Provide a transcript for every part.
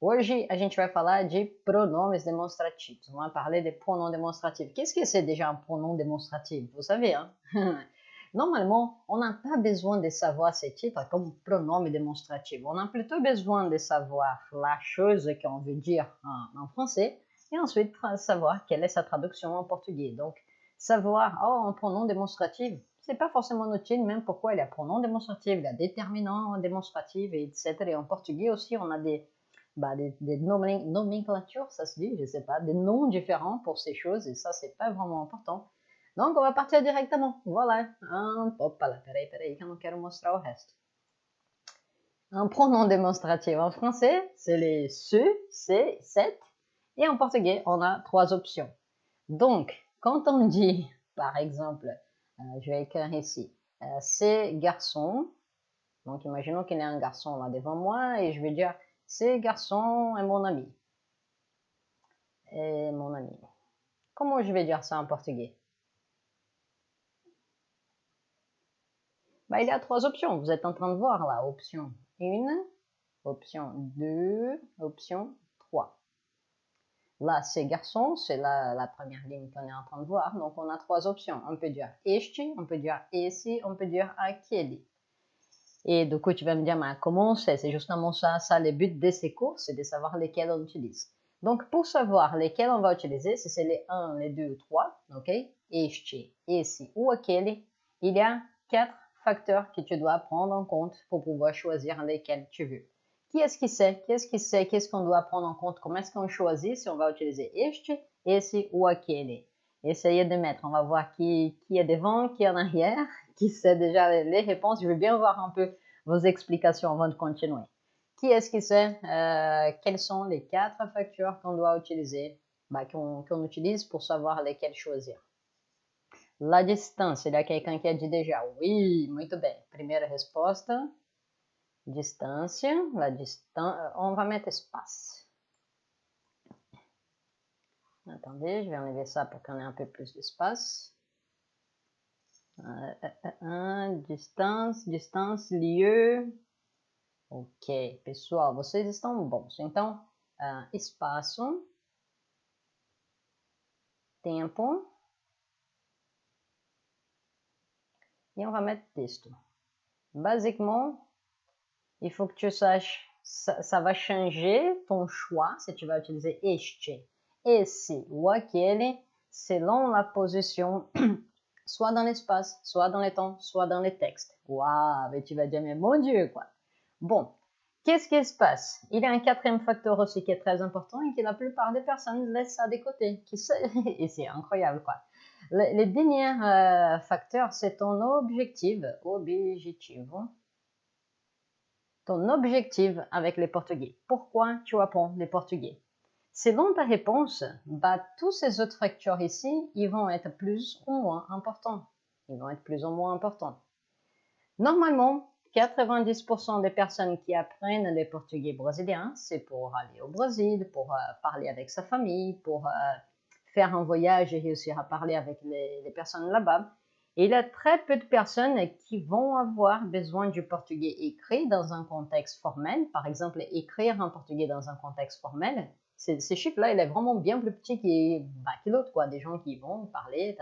Hoje a gente vai falar de pronomes demonstrativos. On va parler des pronoms démonstratifs. Qu'est-ce que c'est déjà un pronom démonstratif? Vous savez, hein? Normalement, on n'a pas besoin de savoir ces titres comme pronoms démonstratifs. On a plutôt besoin de savoir la chose qu'on veut dire en français et ensuite savoir quelle est sa traduction en portugais. Donc, savoir, un pronom démonstratif, c'est pas forcément utile, même pourquoi il y a pronom démonstratif, il y a déterminant démonstratif, etc. Et en portugais aussi, on a des nomenclatures, ça se dit, je sais pas, des noms différents pour ces choses, et ça, c'est pas vraiment important. Donc, on va partir directement. Voilà. Opa lá, peraí, que eu não quero mostrar o resto. Un pronom démonstratif en français, c'est les ce, c'est, cette, et en portugais, on a 3 options. Donc, quand on dit, par exemple, je vais écrire ici, c'est garçon, donc imaginons qu'il y a un garçon là devant moi, et je vais dire, ce garçon est mon ami. Et mon ami. Comment je vais dire ça en portugais? Il y a 3 options. Vous êtes en train de voir là. Option 1, option 2, option 3. Là, c'est garçon, c'est la première ligne qu'on est en train de voir. Donc, on a 3 options. On peut dire este, on peut dire esse, on peut dire aquele. Et du coup, tu vas me dire, mais comment c'est justement ça le but de ces cours, c'est de savoir lesquels on utilise. Donc, pour savoir lesquels on va utiliser, si c'est les 1, les 2 ou 3, ok, este, esse ou aquele, il y a 4 facteurs que tu dois prendre en compte pour pouvoir choisir lesquels tu veux. Qui est-ce qui sait? Qu'est-ce qu'on doit prendre en compte? Comment est-ce qu'on choisit si on va utiliser este, esse ou aquele? Essayez de mettre, on va voir qui est devant, qui est en arrière, qui sait déjà les réponses. Je veux bien voir un peu vos explications avant de continuer. Qui est-ce qui sait quels sont les 4 facteurs qu'on doit utiliser, qu'on utilise pour savoir lesquels choisir? La distância, il y a quelqu'un qui a dit déjà. Oui, muito bem. Primeira resposta. Distância, on va mettre espace. Attendez, je vais enlever ça pour qu'on ait un peu plus d'espace. Distância, lieu. Ok, pessoal, vocês estão bons. Então, espaço, tempo, et on va mettre texto. Basiquement, il faut que tu saches, ça va changer ton choix si tu vas utiliser este, esse ou aquele, selon la position, soit dans l'espace, soit dans le temps, soit dans les textes. Waouh, mais tu vas dire, mais mon Dieu, quoi. Bon, qu'est-ce qui se passe? Il y a un 4e facteur aussi qui est très important et que la plupart des personnes laissent ça de côté. Et c'est incroyable, quoi. Les derniers facteurs, c'est ton objectif. Ton objectif avec les portugais. Pourquoi tu apprends les portugais? Selon ta réponse, tous ces autres facteurs ici, ils vont être plus ou moins importants. Normalement, 90% des personnes qui apprennent le portugais brésilien, c'est pour aller au Brésil, pour parler avec sa famille, pour faire un voyage et réussir à parler avec les personnes là-bas. Et il y a très peu de personnes qui vont avoir besoin du portugais écrit dans un contexte formel. Par exemple, écrire en portugais dans un contexte formel, ces chiffres-là, il est vraiment bien plus petit que l'autre, quoi. Des gens qui vont parler,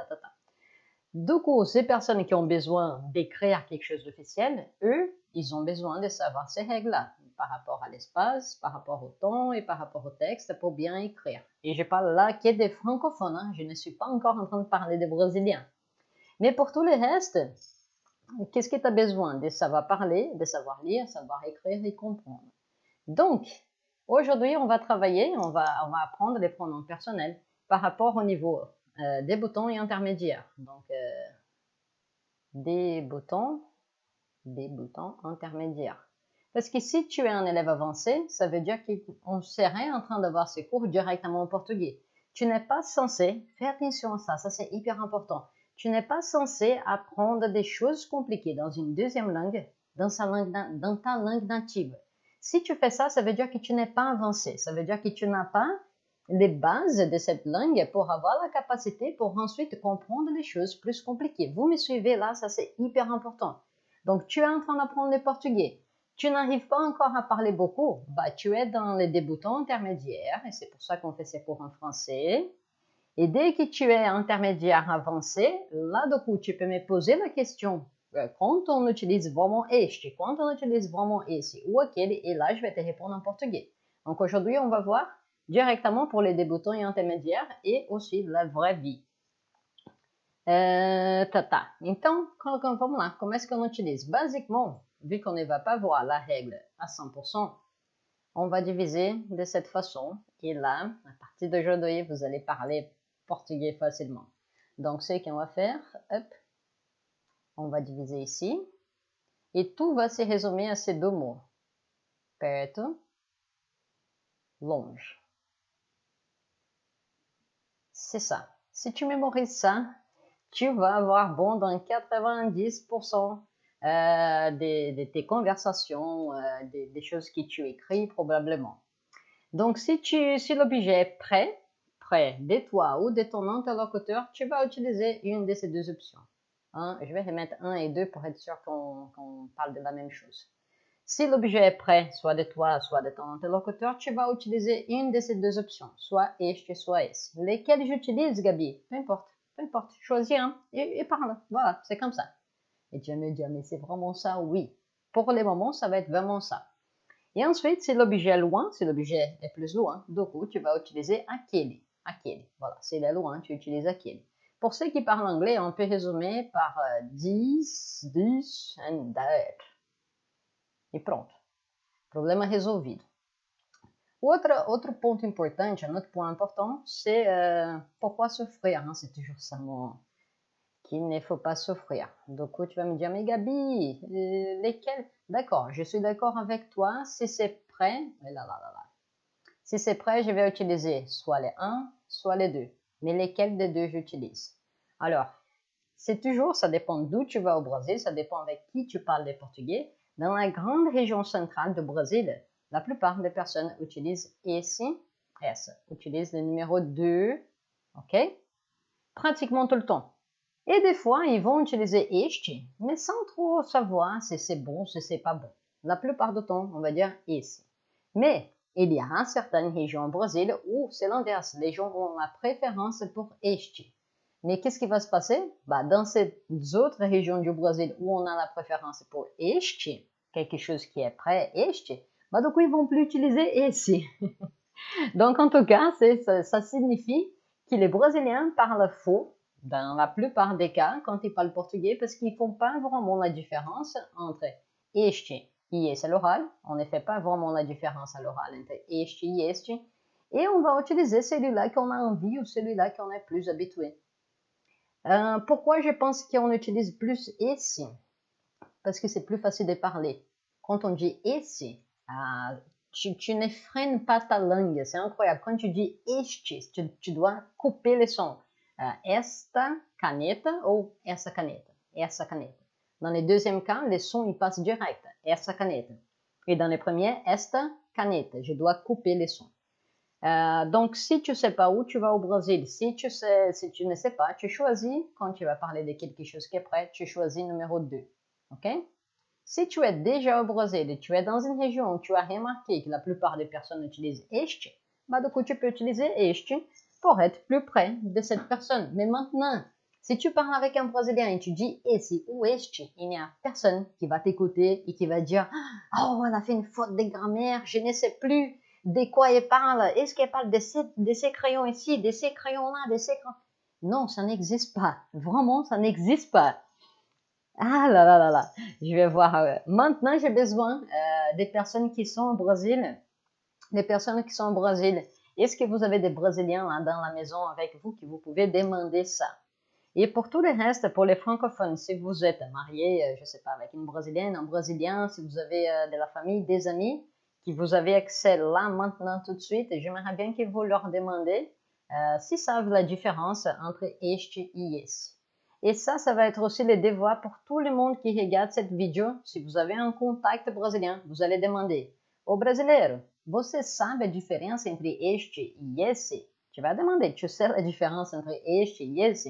Du coup, ces personnes qui ont besoin d'écrire quelque chose d'officiel, eux, ils ont besoin de savoir ces règles-là par rapport à l'espace, par rapport au temps et par rapport au texte pour bien écrire. Et je parle là que des francophones, hein. Je ne suis pas encore en train de parler des Brésiliens. Mais pour tout le reste, qu'est-ce que tu as besoin? De savoir parler, de savoir lire, savoir écrire et comprendre. Donc, aujourd'hui, on va travailler, on va apprendre les pronoms personnels par rapport au niveau débutants et intermédiaires. Donc, débutants, intermédiaires. Parce que si tu es un élève avancé, ça veut dire qu'on serait en train d'avoir ces cours directement en portugais. Tu n'es pas censé, fais attention à ça, ça c'est hyper important. Tu n'es pas censé apprendre des choses compliquées dans une deuxième langue, dans ta langue native. Si tu fais ça, ça veut dire que tu n'es pas avancé. Ça veut dire que tu n'as pas les bases de cette langue pour avoir la capacité pour ensuite comprendre les choses plus compliquées. Vous me suivez là, ça c'est hyper important. Donc, tu es en train d'apprendre le portugais. tu n'arrives pas encore à parler beaucoup, bah, tu es dans les débutants intermédiaires, et c'est pour ça qu'on fait ces cours en français. Et dès que tu es intermédiaire avancé, là, du coup, tu peux me poser la question, quand on utilise vraiment este, quand on utilise vraiment esse ou aquele, et là, je vais te répondre en portugais. Donc aujourd'hui, on va voir directement pour les débutants et intermédiaires, et aussi la vraie vie. Então, vamos lá, como est-ce qu'on utilise? Basiquement, vu qu'on ne va pas voir la règle à 100%, on va diviser de cette façon. Et là, à partir d'aujourd'hui, vous allez parler portugais facilement. Donc, ce qu'on va faire, hop, on va diviser ici. Et tout va se résumer à ces deux mots. Perto, longe. C'est ça. Si tu mémorises ça, tu vas avoir bon dans 90% de tes conversations, des choses que tu écris probablement. Donc, si l'objet est près de toi ou de ton interlocuteur, tu vas utiliser une de ces deux options. Je vais remettre 1 et 2 pour être sûr qu'on parle de la même chose. Si l'objet est près, soit de toi, soit de ton interlocuteur, tu vas utiliser une de ces deux options, soit este, soit esse. Lesquelles j'utilise, Gabi? Peu importe, choisis un et parle. Voilà, c'est comme ça. Et tu vas me dire, mais c'est vraiment ça? Oui. Pour le moment, ça va être vraiment ça. Et ensuite, si l'objet est loin, si l'objet est plus loin, du coup, tu vas utiliser aquele. Voilà, s'il est loin, tu utilises aquele. Pour ceux qui parlent anglais, on peut résumer par this, and that. E pronto. Problema resolvido. Outro ponto importante, un autre point important, c'est pourquoi souffrir. C'est toujours ça qu'il ne faut pas souffrir. Donc tu vas me dire, mais Gabi, lesquels? D'accord, je suis d'accord avec toi. Si c'est prêt, si c'est prêt, je vais utiliser soit les 1, soit les 2. Mais lesquels des deux j'utilise? Alors, c'est toujours, ça dépend d'où tu vas au Brésil, ça dépend avec qui tu parles le portugais. Dans la grande région centrale du Brésil, la plupart des personnes utilisent esse, utilisent le numéro 2, ok? Pratiquement tout le temps. Et des fois, ils vont utiliser este, mais sans trop savoir si c'est bon, si c'est pas bon. La plupart du temps, on va dire esse. Mais il y a certaines régions au Brésil où c'est l'inverse. Les gens ont la préférence pour este. Mais qu'est-ce qui va se passer? Dans ces autres régions du Brésil où on a la préférence pour este, quelque chose qui est près este, du coup, ils vont plus utiliser esse. Donc, en tout cas, ça signifie que les Brésiliens parlent faux dans la plupart des cas quand ils parlent portugais parce qu'ils ne font pas vraiment la différence entre este et esse à l'oral. On ne fait pas vraiment la différence à l'oral entre este et este. Et on va utiliser celui-là qu'on a envie ou celui-là qu'on est plus habitué. Pourquoi je pense qu'on utilise plus esse? Parce que c'est plus facile de parler. Quand on dit esse, tu ne freines pas ta langue, c'est incroyable. Quand tu dis este, tu dois couper les sons. Esta caneta ou essa caneta. Essa caneta. Dans le deuxième cas, les sons ils passent direct. Essa caneta. Et dans le premier, esta caneta. Je dois couper les sons. Donc, si tu ne sais pas où tu vas au Brésil, si tu ne sais pas, tu choisis, quand tu vas parler de quelque chose qui est prêt, tu choisis numéro 2. Ok? Si tu es déjà au Brésil et tu es dans une région où tu as remarqué que la plupart des personnes utilisent este, du coup, tu peux utiliser este pour être plus près de cette personne. Mais maintenant, si tu parles avec un Brésilien et tu dis esse ou este, il n'y a personne qui va t'écouter et qui va dire « Oh, elle a fait une faute de grammaire, je ne sais plus de quoi elle parle. Est-ce qu'elle parle de ces crayons ici, de ces crayons-là, de ces crayons... » Non, ça n'existe pas. Vraiment, ça n'existe pas. Ah là là là là, je vais voir. Maintenant, j'ai besoin des personnes qui sont au Brésil. Des personnes qui sont au Brésil. Est-ce que vous avez des Brésiliens là dans la maison avec vous que vous pouvez demander ça? Et pour tout le reste, pour les francophones, si vous êtes marié, je ne sais pas, avec une Brésilienne, un Brésilien, si vous avez de la famille, des amis, qui vous avez accès là maintenant tout de suite, j'aimerais bien que vous leur demandez s'ils savent la différence entre este et esse. Et ça va être aussi le devoir pour tout le monde qui regarde cette vidéo. Si vous avez un contact brésilien, vous allez demander au brasileiro, você sabe a diferença entre este e esse? Tu vas demander, tu sais la différence entre este et esse?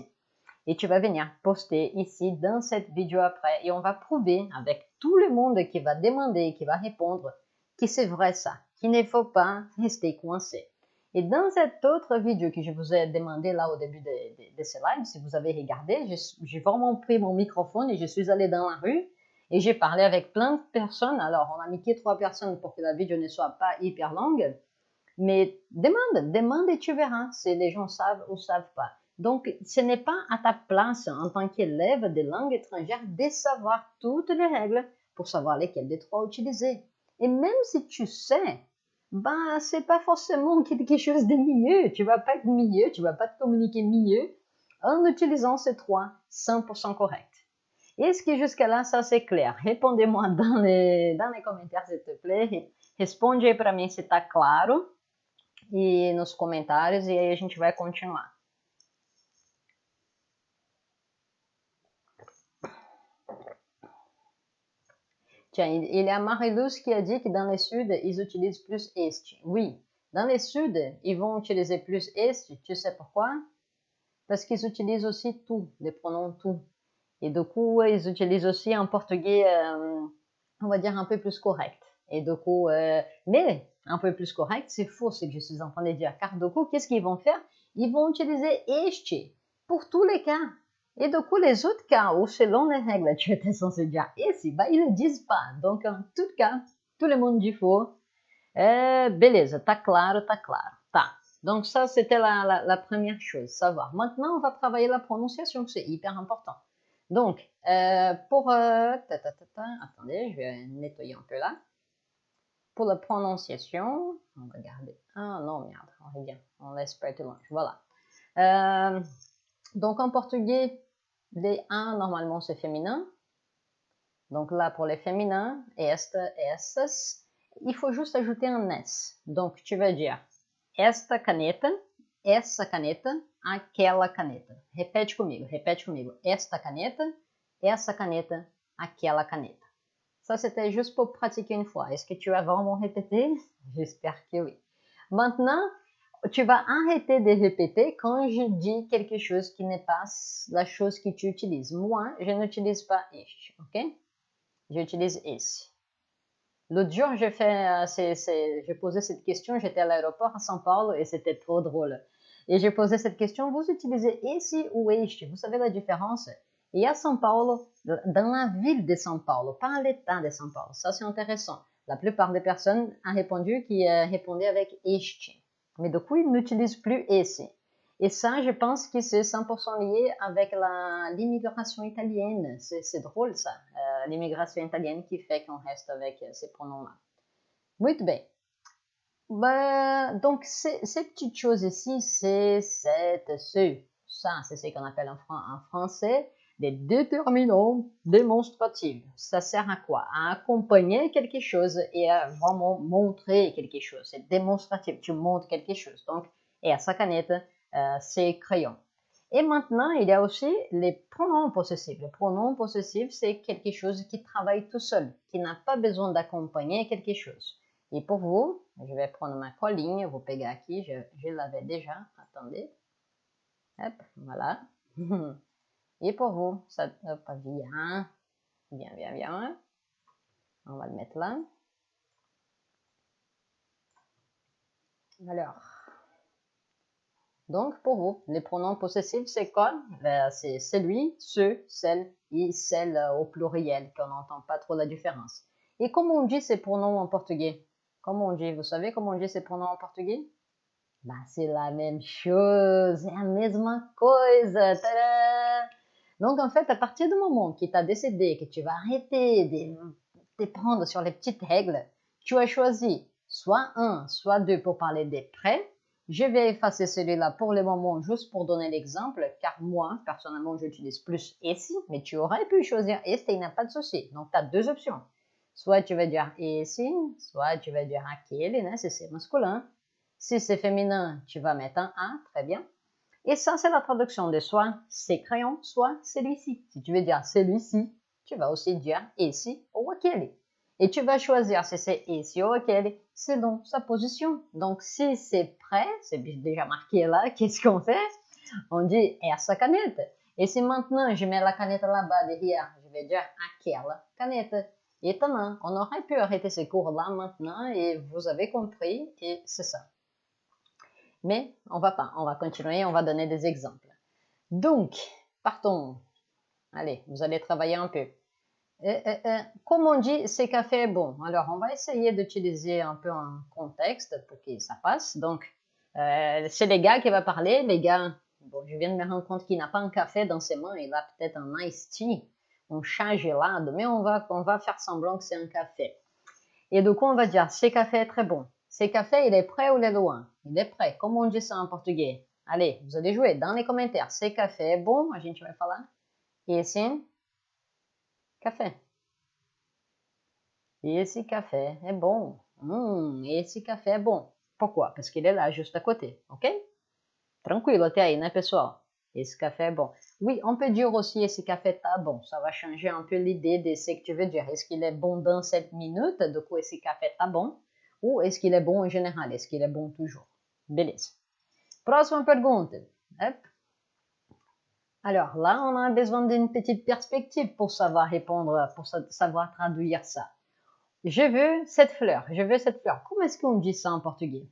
Et tu vas venir poster ici dans cette vidéo après. Et on va prouver avec tout le monde qui va demander, qui va répondre, que c'est vrai ça, qu'il ne faut pas rester coincé. Et dans cette autre vidéo que je vous ai demandé là au début de ce live, si vous avez regardé, j'ai vraiment pris mon microphone et je suis allée dans la rue et j'ai parlé avec plein de personnes. Alors, on a mis que 3 personnes pour que la vidéo ne soit pas hyper longue. Mais demande et tu verras si les gens savent ou savent pas. Donc, ce n'est pas à ta place en tant qu'élève de langue étrangère de savoir toutes les règles pour savoir lesquelles des 3 utiliser. Et même si tu sais, ben, c'est pas forcément quelque chose de mieux. Tu vas pas être mieux, tu vas pas te communiquer mieux en utilisant ces 3 100% corrects. Est-ce que jusqu'à là, ça c'est clair? Répondez-moi dans les commentaires, s'il te plaît. Responde aí para mim se tá claro e nos comentários, e aí a gente vai continuar. Tiens, il y a Mariluz qui a dit que dans le sud, ils utilisent plus este. Oui, dans le sud, ils vont utiliser plus este. Tu sais pourquoi? Parce qu'ils utilisent aussi tout, les pronoms tout. Et du coup, ils utilisent aussi un portugais, on va dire, un peu plus correct. Et du coup, mais un peu plus correct, c'est faux ce que je suis en train de dire. Car du coup, qu'est-ce qu'ils vont faire? Ils vont utiliser este pour tous les cas. Et du coup, les autres cas où, selon les règles, tu étais censé dire esse, bah, ils ne le disent pas. Donc, en tout cas, tout le monde dit faux. Beleza, tá claro, tá claro. Tá. Donc, ça, c'était la première chose, savoir. Maintenant, on va travailler la prononciation, c'est hyper important. Donc, attendez, je vais nettoyer un peu là. Pour la prononciation, on va garder. Ah non, merde, on revient. On laisse pas être loin. Voilà. Donc, en portugais, les 1, normalement, c'est féminin. Donc là, pour les féminins, esta, estas, il faut juste ajouter un S. Donc, tu vas dire esta caneta, essa caneta, aquela caneta. Répète comigo. Esta caneta, essa caneta, aquela caneta. Ça, c'était juste pour pratiquer une fois. Est-ce que tu vas vraiment répéter? J'espère que oui. Maintenant, tu vas arrêter de répéter quand je dis quelque chose qui n'est pas la chose que tu utilises. Moi, je n'utilise pas este, ok? J'utilise esse. L'autre jour, j'ai posé cette question, j'étais à l'aéroport à São Paulo et c'était trop drôle. Et j'ai posé cette question, vous utilisez esse ou este? Vous savez la différence? Et à São Paulo, dans la ville de São Paulo, pas l'état de São Paulo, ça c'est intéressant. La plupart des personnes ont répondu qui répondaient avec este. Mais du coup, ils n'utilisent plus esse. Et ça, je pense que c'est 100% lié avec l'immigration italienne. C'est drôle ça, l'immigration italienne qui fait qu'on reste avec ces pronoms-là. Muito bem. Donc, ces petites choses ici, c'est cette, ce. Ça, c'est ce qu'on appelle en français des déterminants démonstratifs. Ça sert à quoi? À accompagner quelque chose et à vraiment montrer quelque chose. C'est démonstratif, tu montres quelque chose. Donc, essa caneta, c'est crayon. Et maintenant, il y a aussi les pronoms possessifs. Les pronoms possessifs, c'est quelque chose qui travaille tout seul, qui n'a pas besoin d'accompagner quelque chose. Et pour vous, je vais prendre ma colline, vous pegez ici, je l'avais déjà, attendez. Hop, voilà. Et pour vous, ça vient. On va le mettre là. Alors, donc pour vous, les pronoms possessifs, c'est quoi? C'est celui, ce, celle et celle au pluriel, qu'on n'entend pas trop la différence. Et comment on dit ces pronoms en portugais? Comment on dit? Vous savez comment on dit ces pronoms en portugais? Bah, c'est la même chose, c'est la mesma coisa. Tadam! Donc, en fait, à partir du moment que tu as décidé que tu vas arrêter de te prendre sur les petites règles, tu as choisi soit 1, soit 2 pour parler des prêts. Je vais effacer celui-là pour le moment, juste pour donner l'exemple, car moi, personnellement, j'utilise plus esse, mais tu aurais pu choisir este, il n'y a pas de souci. Donc, tu as 2 options. Soit tu vas dire esse, soit tu vas dire aquele, né, si c'est masculin. Si c'est féminin, tu vas mettre un A, très bien. Et ça, c'est la traduction de soit ces crayons, soit celui-ci. Si tu veux dire celui-ci, tu vas aussi dire esse ou aquele. Et tu vas choisir si c'est esse ou aquele selon sa position. Donc, si c'est prêt, c'est déjà marqué là, qu'est-ce qu'on fait? On dit essa caneta. Et si maintenant je mets la canette là-bas derrière, je vais dire aquela canette. Étonnant, on aurait pu arrêter ces cours-là maintenant et vous avez compris et c'est ça. Mais on va pas, on va continuer, on va donner des exemples. Donc, partons. Allez, vous allez travailler un peu. Comme on dit, ce café est bon. Alors, on va essayer d'utiliser un peu un contexte pour que ça passe. Donc, c'est les gars qui va parler. Les gars, bon, je viens de me rendre compte qu'il n'a pas un café dans ses mains. Il a peut-être un iced tea, un chai gelado, mais on va faire semblant que c'est un café. Et du coup, on va dire, ce café est très bon. Ce café, il est prêt ou il est loin? Il est prêt. Comment on dit ça en portugais? Allez, vous allez jouer dans les commentaires. Ce café est bon, a gente vai falar. Esse café. Esse café est bon. Esse café é bom. Pourquoi? Parce qu'il est là, juste à côté. Ok? Tranquilo até aí, né, pessoal? Esse café est bon. Oui, on peut dire aussi esse café tá bon. Ça va changer un peu l'idée de ce que tu veux dire. Est-ce qu'il est bon dans cette minute? Du coup, esse café tá bon. Ou est-ce qu'il est bon en général? Est-ce qu'il est bon toujours? Beleza. Próxima pergunta. Hop. Alors là, on a besoin d'une petite perspective pour savoir répondre, pour savoir traduire ça. Je veux cette fleur. Je veux cette fleur. Comment est-ce qu'on dit ça en portugais?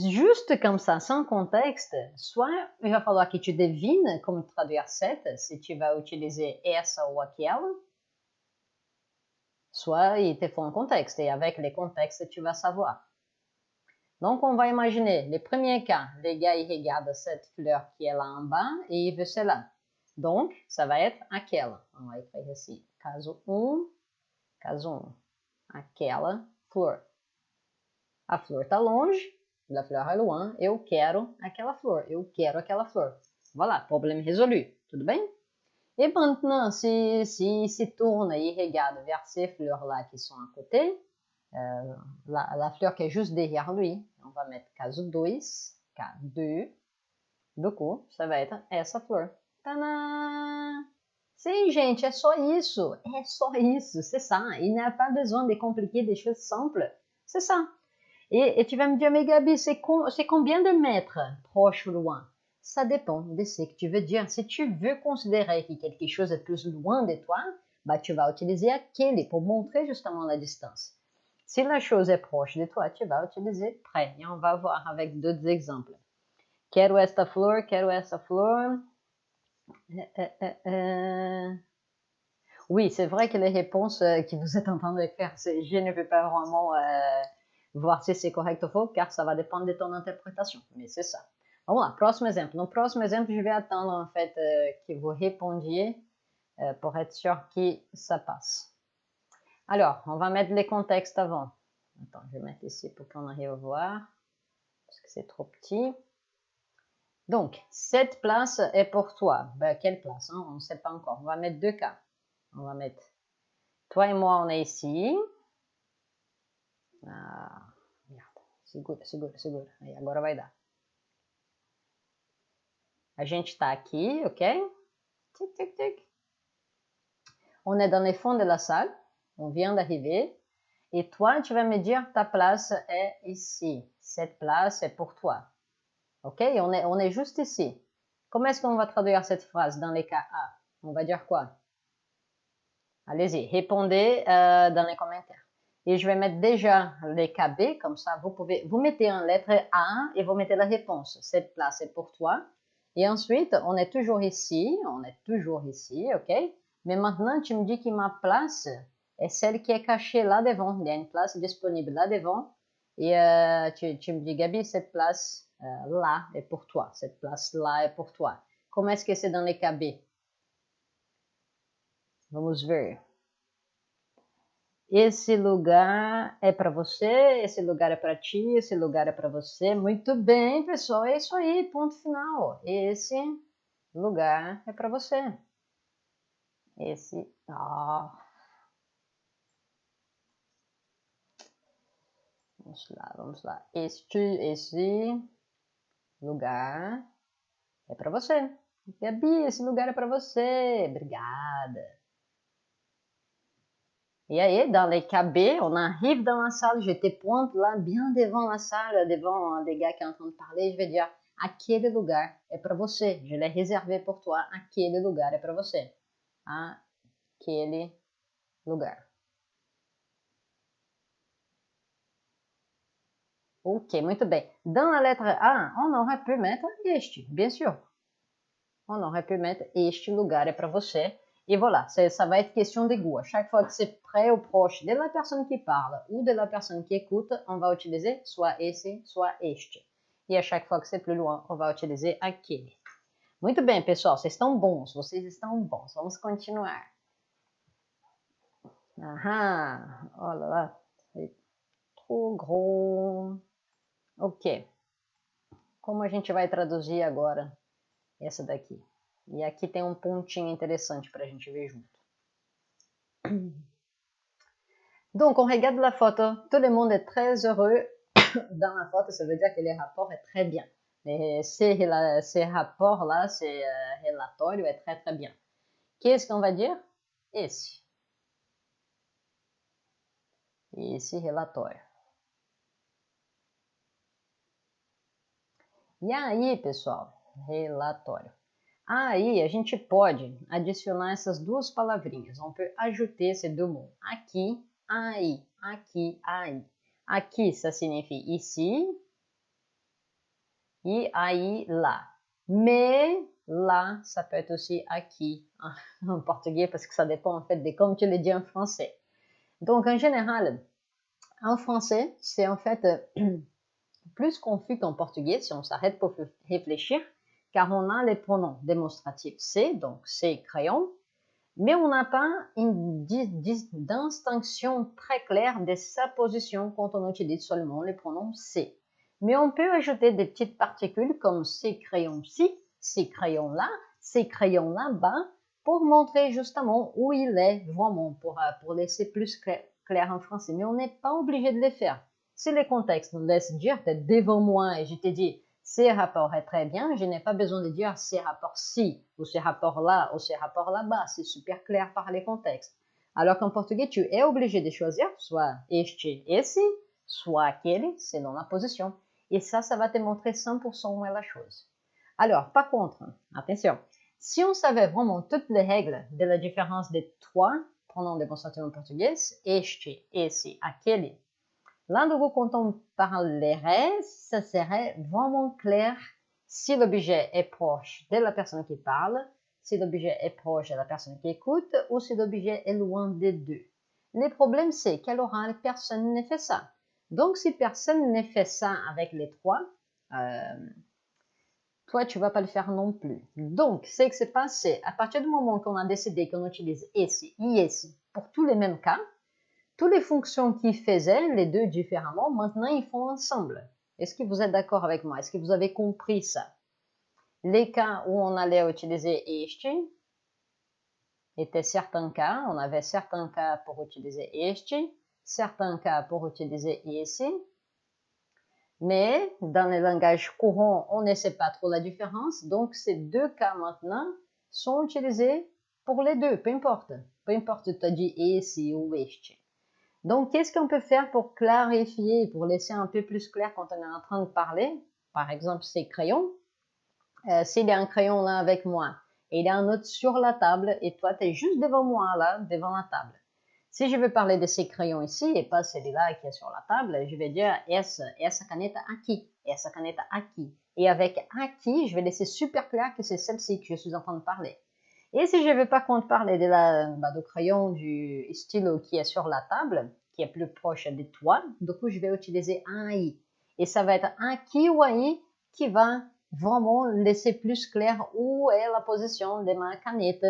Juste comme ça, sans contexte, soit il va falloir que tu devines como traduire cette, si tu vas utiliser essa ou aquela, soit il te faut un contexte, et avec les contextes, tu vas savoir. Donc, on va imaginer le premier cas, le gars, il regarde cette fleur qui est là en bas, et il veut celle-là. Donc, ça va être aquela. On va écrire ici, caso 1, aquela flor. A flor está longe, la fleur est loin, eu quero aquela flor, eu quero aquela flor. Voilà, problème résolu, tudo bem? Et maintenant, si se tourne et regarde vers ces fleurs-là qui sont à côté, la fleur qui est juste derrière lui, on va mettre caso 2, K2, du coup, ça va être essa flor. Tadã! Sim, gente, é só isso, c'est ça. Il n'y a pas besoin de compliquer des choses simples, c'est ça. Et tu vas me dire, mais Gabi, c'est combien de mètres, proche ou loin? Ça dépend de ce que tu veux dire. Si tu veux considérer que quelque chose est plus loin de toi, bah, tu vas utiliser aquele pour montrer justement la distance. Si la chose est proche de toi, tu vas utiliser près. Et on va voir avec d'autres exemples. Quero esta flor, quero essa flor. Oui, c'est vrai que les réponses que vous êtes en train de faire, je ne peux pas vraiment voir si c'est correct ou faux, car ça va dépendre de ton interprétation. Mais c'est ça. Vamos lá, próximo exemplo. No próximo exemplo, je vais attendre en fait que vous répondiez pour être sûr que ça passe. Alors, on va mettre les contextes avant. Attends, je vais mettre ici pour qu'on arrive à voir, parce que c'est trop petit. Donc, cette place est pour toi. Ben, quelle place, hein? On ne sait pas encore. On va mettre deux cas. On va mettre toi et moi, on est ici. Ah, merde. Segura. Aí, agora vai dar. A gente está aqui, ok? Tic, tic, tic. On est dans les fonds de la salle. On vient d'arriver. Et toi, tu vas me dire, ta place est ici. Cette place est pour toi. Ok? On est juste ici. Comment est-ce qu'on va traduire cette phrase dans les cas A? On va dire quoi? Allez-y, répondez dans les commentaires. Et je vais mettre déjà les cas B, comme ça vous mettez en lettre A et vous mettez la réponse. Cette place est pour toi. Et ensuite, on est toujours ici, ok? Mais maintenant, tu me dis que ma place est celle qui est cachée là devant. Il y a une place disponible là devant. Et tu me dis, Gabi, cette place là est pour toi. Cette place là est pour toi. Comment est-ce que c'est dans les cas B? Vamos ver. Esse lugar é para você, esse lugar é para ti, esse lugar é para você. Muito bem, pessoal, é isso aí, ponto final. Esse lugar é para você. Esse, Vamos lá. Esse lugar é para você. Gabi, esse lugar é para você. Obrigada. Et aí, dans les cas B, on arrive dans la salle, je te pointe là, bien devant la salle, devant des gars qui sont en train de parler, je vais dire, Aquele lugar é para você. Je l'ai réservé pour toi. Aquele lugar é para você. Aquele lugar. Ok, muito bem. Dans la lettre A, on aurait pu mettre este, bien sûr. On aurait pu mettre este lugar é para você. Et voilà, ça va être question de goût. À chaque fois que c'est près ou proche de la personne qui parle ou de la personne qui écoute, on va utiliser soit esse, soit este. E a chaque fois que c'est plus loin, on va utiliser aquele. Muito bem, pessoal, vocês estão bons, Vamos continuar. Oh là là, c'est trop gros. Ok. Como a gente vai traduzir agora essa daqui? E aqui tem um pontinho interessante para a gente ver junto. Donc, on regarde la photo. Tout le monde est très heureux dans la photo. Ça veut dire que le rapport est très bien. Ces rapports-là, ces relatório est très très bien. Qu'est-ce qu'on va dire? Esse. Esse relatório. E aí, pessoal? Relatório. Aí, a gente pode adicionar essas duas palavrinhas. On peut ajouter ces deux mots. Aqui, aí. Aqui, aí. Aqui, ça signifie ici. E aí, lá. Mais là, ça peut être aussi aqui en portugais parce que ça dépend en fait de comme tu le dis en français. Donc, en général, en français, c'est en fait plus confus qu'en portugais si on s'arrête pour réfléchir, car on a les pronoms démonstratifs c'est, donc c'est crayon, mais on n'a pas une distinction très claire de sa position quand on utilise seulement les pronoms c'est. Mais on peut ajouter des petites particules comme ces crayons-ci, ces crayons-là, ces crayons là-bas, pour montrer justement où il est vraiment, pour laisser plus clair en français. Mais on n'est pas obligé de les faire. Si le contexte nous laisse dire, t'es devant moi et je te dis, ces rapports est très bien, je n'ai pas besoin de dire ces rapports-ci, ou ces rapports-là, ou ces rapports là-bas. C'est super clair par les contextes. Alors qu'en portugais, tu es obligé de choisir soit este, esse, soit aquele, selon la position. Et ça va te montrer 100% où est la chose. Alors, par contre, attention, si on savait vraiment toutes les règles de la différence des trois pronoms démonstratifs en portugais, este, esse, aquele, là, du coup, quand on parlerait, ça serait vraiment clair si l'objet est proche de la personne qui parle, si l'objet est proche de la personne qui écoute, ou si l'objet est loin des deux. Le problème, c'est qu'à l'oral, personne ne fait ça. Donc, si personne ne fait ça avec les trois, toi, tu vas pas le faire non plus. Donc, ce qui s'est passé, à partir du moment qu'on a décidé qu'on utilise esse et esse pour tous les mêmes cas, toutes les fonctions qui faisaient les deux différemment, maintenant, ils font ensemble. Est-ce que vous êtes d'accord avec moi? Est-ce que vous avez compris ça? Les cas où on allait utiliser este étaient certains cas. On avait certains cas pour utiliser este, certains cas pour utiliser esse. Mais dans le langage courant, on ne sait pas trop la différence. Donc, ces deux cas maintenant sont utilisés pour les deux, peu importe. Peu importe, tu as dit esse ou este. Donc, qu'est-ce qu'on peut faire pour clarifier, pour laisser un peu plus clair quand on est en train de parler? Par exemple, ces crayons. S'il y a un crayon là avec moi, et il y a un autre sur la table, et toi, tu es juste devant moi, là, devant la table. Si je veux parler de ces crayons ici, et pas celui-là qui est sur la table, je vais dire essa caneta aqui, essa caneta aqui. Et avec aqui, je vais laisser super clair que c'est celle-ci que je suis en train de parler. Et si je ne veux pas qu'on te parle du crayon, du stylo qui est sur la table, qui est plus proche de toi, du coup, je vais utiliser aí. Et ça va être aqui ou aí qui va vraiment laisser plus clair où est la position de ma caneta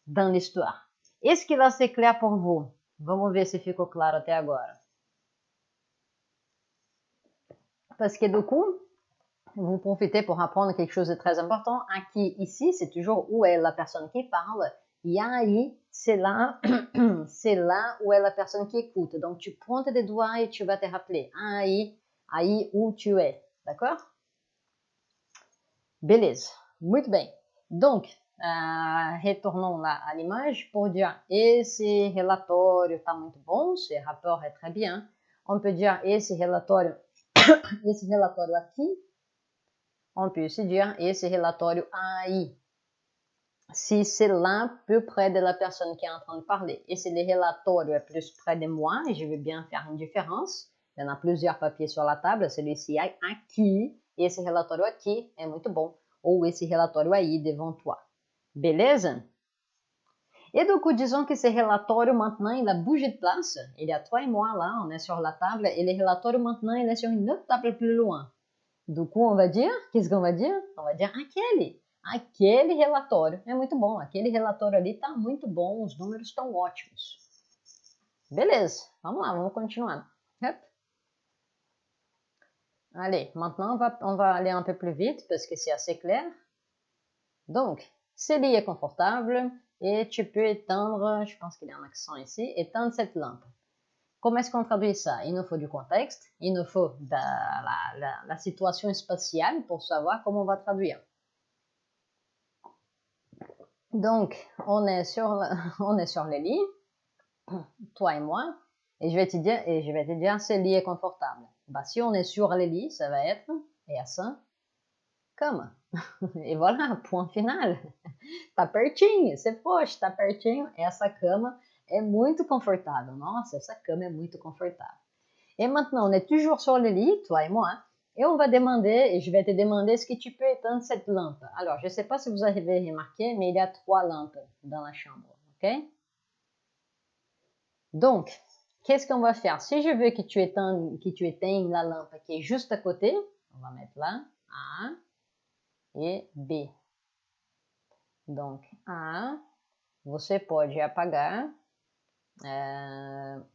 dans l'histoire. Est-ce que là, c'est clair pour vous? Vamos ver se ficou claro até agora. Parce que du coup, vous profitez pour apprendre quelque chose de très important. Aqui, ici, c'est toujours où est la personne qui parle. E aí, c'est là, c'est là où est la personne qui écoute. Donc, tu pointes des doigts et tu vas te rappeler. Aí, aí où tu es. D'accord? Beleza. Muito bem. Donc, retournons là à l'image pour dire esse relatório está muito bom, ce rapport est très bien. On peut dire esse relatório aqui. on peut aussi dire esse relatório aí. Si c'est là, plus près de la personne qui est en train de parler. Et si le relatório est plus près de moi, je veux bien faire une différence. Il y en a plusieurs papiers sur la table. Celui-ci é aqui. Esse relatório aqui é muito bom. Ou esse relatório aí devant toi. Beleza? Et du coup, disons que ce relatório maintenant, il a bougé de place. Il y a toi et moi là, on est sur la table. Et le relatório maintenant, il est sur une autre table plus loin. Du coup, on va dire, qu'est-ce qu'on va dire? On va dire aquele. Aquele relatório. É muito bom. Aquele relatório ali tá muito bom. Os números estão ótimos. Beleza. Vamos lá, vamos continuar. Hop. Allez, maintenant, on va aller un peu plus vite parce que c'est assez clair. Donc, ce lit est confortable et tu peux éteindre, je pense qu'il y a un accent ici, éteindre cette lampe. Comment est-ce qu'on traduit ça? Il nous faut du contexte, il nous faut la situation spatiale pour savoir comment on va traduire. Donc, on est sur le lit, toi et moi, et je vais te dire, ce lit est confortable. Bah, si on est sur le lit, ça va être essa cama. E voilà, point final. Tá pertinho, c'est proche, tá pertinho. Essa cama é muito confortável. Nossa, essa cama é muito confortável. Et maintenant, on est toujours sur le lit, toi et moi, et on va demander, et je vais te demander, est-ce que tu peux éteindre cette lampe? Alors, je ne sais pas si vous avez remarqué, mais il y a 3 lampes dans la chambre, ok? Donc, qu'est-ce qu'on va faire? Si je veux que tu éteignes la lampe qui est juste à côté, on va mettre là, A et B. Donc, A, você pode apagar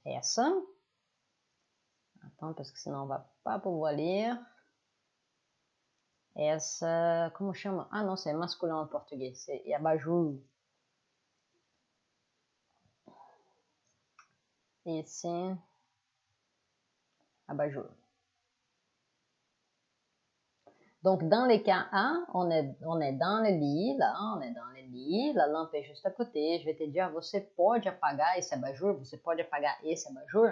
essa. Attends, parce que sinon on va pas pouvoir lire. Essa, como chama? Ah, non, c'est masculin en portugais, c'est abajur. Esse, abajur. Donc, dans les cas A, on est dans le lit, là, on est dans le lit, la lampe est juste à côté, je vais te dire, você pode apagar esse abajur, você pode apagar esse abajur.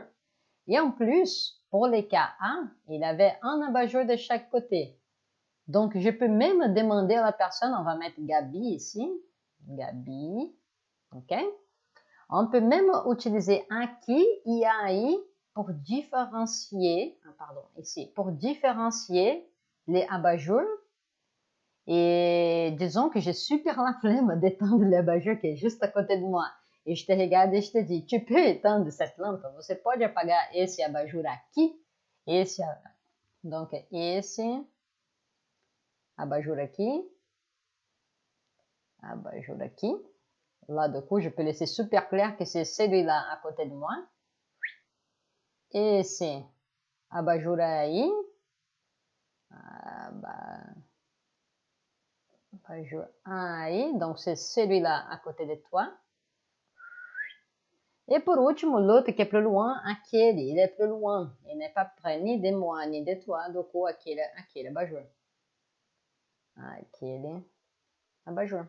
Et en plus, pour les cas A, il avait un abajur de chaque côté. Donc, je peux même demander à la personne, on va mettre Gabi ici, Gabi, ok? On peut même utiliser aqui e aí pour différencier, ici, pour différencier les abajurs. Et disons que j'ai super la flemme d'éteindre l'abajur qui est juste à côté de moi. Et je te regarde et je te dis, tu peux éteindre cette lampe, você pode apagar esse abajur aqui, donc esse abajur aqui, là du coup je peux laisser super clair que c'est celui-là à côté de moi, esse abajur aí, abajur aí, donc c'est celui-là à côté de toi. Et pour último, l'autre qui est plus loin, aquele, il est plus loin. Il n'est pas près ni de moi, ni de toi. Du coup, aquele abajur. Aquele abajur.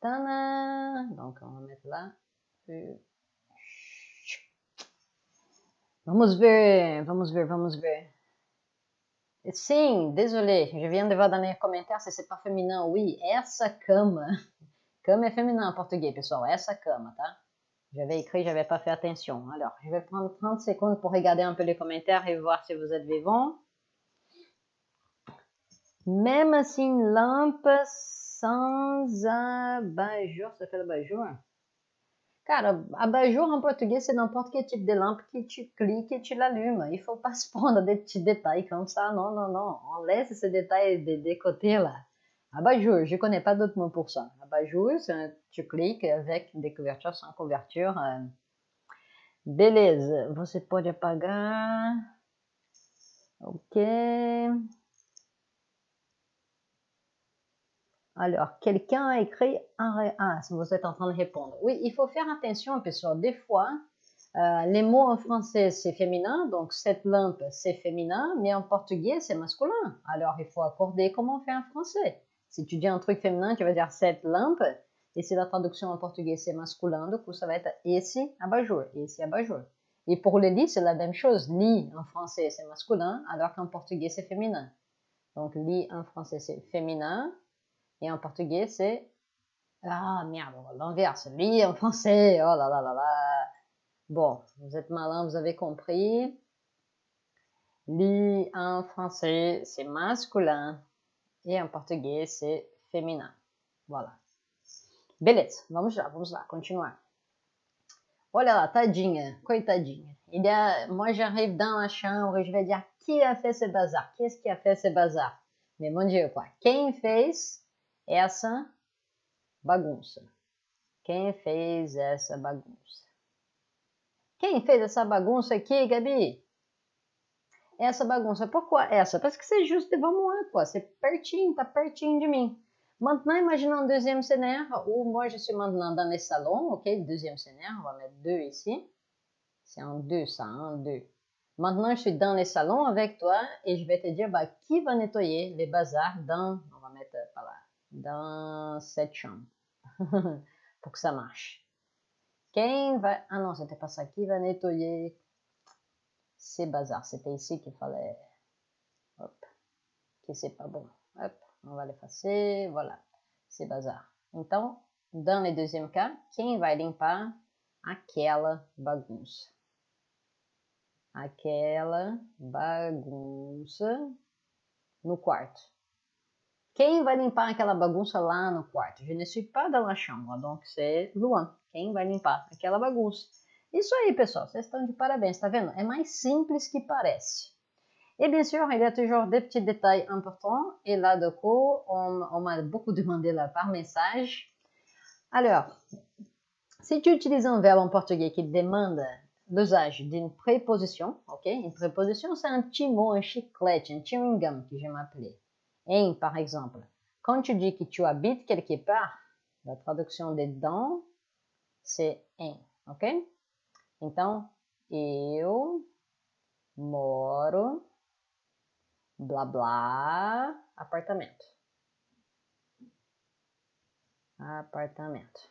Tana! Donc, on va mettre là. Vamos ver. Sim, désolé, je viens de voir dans les commentaires si c'est pas féminin. Oui, essa cama. Cama é féminin en portugais, pessoal. Essa cama, tá? J'avais écrit, j'avais pas fait attention. Alors, je vais prendre 30 secondes pour regarder un peu les commentaires et voir si vous êtes vivants. Même assim, lampe sans abajur, ça fait l'abajur? Cara, abajur en portugais, c'est n'importe quel type de lampe que tu cliques et tu l'allumes. Il faut pas se prendre des petits détails comme ça. Non. On laisse ces détails de côté là. Abajur, je connais pas d'autre mot pour ça. Abajur, tu cliques avec des couvertures, sans couverture. Beleza, você pode apagar. Ok. Alors, quelqu'un a écrit si vous êtes en train de répondre. Oui, il faut faire attention, pessoal. Des fois, les mots en français, c'est féminin, donc cette lampe, c'est féminin, mais en portugais, c'est masculin. Alors, il faut accorder comme on fait en français. Si tu dis un truc féminin, tu vas dire cette lampe, et si la traduction en portugais, c'est masculin, du coup, ça va être esse abajur, esse abajur. Et pour le lit, c'est la même chose. Lit en français, c'est masculin, alors qu'en portugais, c'est féminin. Donc, lit en français, c'est féminin. Et en portugais, c'est... Ah, merde, l'inverse. Lit en français, oh là là là là. Bon, vous êtes malin, vous avez compris. Lit en français, c'est masculin. E em português é féminin. Voilà. Beleza, vamos lá, continuar. Olha lá, tadinha, coitadinha. Moi, j'arrive dans la chambre et je vais dire qui a fait ce bazar? Qu'est-ce qui a fait ce bazar? Mais mon Dieu, quoi. Quem fez essa bagunça? Quem fez essa bagunça? Quem fez essa bagunça aqui, Gabi? Essa bagunça. Pourquoi essa? Parce que c'est juste devant moi, quoi. C'est pertinho, tá pertinho de mim. Maintenant, imaginons un deuxième scénario où moi je suis maintenant dans les salons, ok? Deuxième scénario, on va mettre 2 ici. C'est en 2 ça, en 2. Maintenant, je suis dans les salons avec toi et je vais te dire, bah, qui va nettoyer les bazars dans, on va mettre par là, dans cette chambre. Pour que ça marche. Quem va, ah non, c'était pas ça. Qui va nettoyer ces bazars? C'était ici qu'il fallait, hop, que c'est pas bon. Hop, on va l'effacer, voilà, c'est bazar. Então, dans le deuxième cas, quem vai limpar aquela bagunça? Aquela bagunça no quarto. Quem vai limpar aquela bagunça lá no quarto? Je ne suis pas dans la chambre, donc c'est Luan. Quem vai limpar aquela bagunça? Isso aí, pessoal, vocês estão de parabéns, tá vendo? É mais simples que parece. Et bien sûr, il y a toujours des petits détails importants. Et là, du coup, on m'a beaucoup demandé là par message. Alors, si tu utilises un verbe en portugais qui demande l'usage d'une préposition, ok? Une préposition, c'est un petit mot, un chiclete, un chewing-gum que j'aime appeler. Em, par exemple. Quand tu dis que tu habites quelque part, la traduction de dans, c'est em, ok? Então, eu moro, blá blá, apartamento. Apartamento.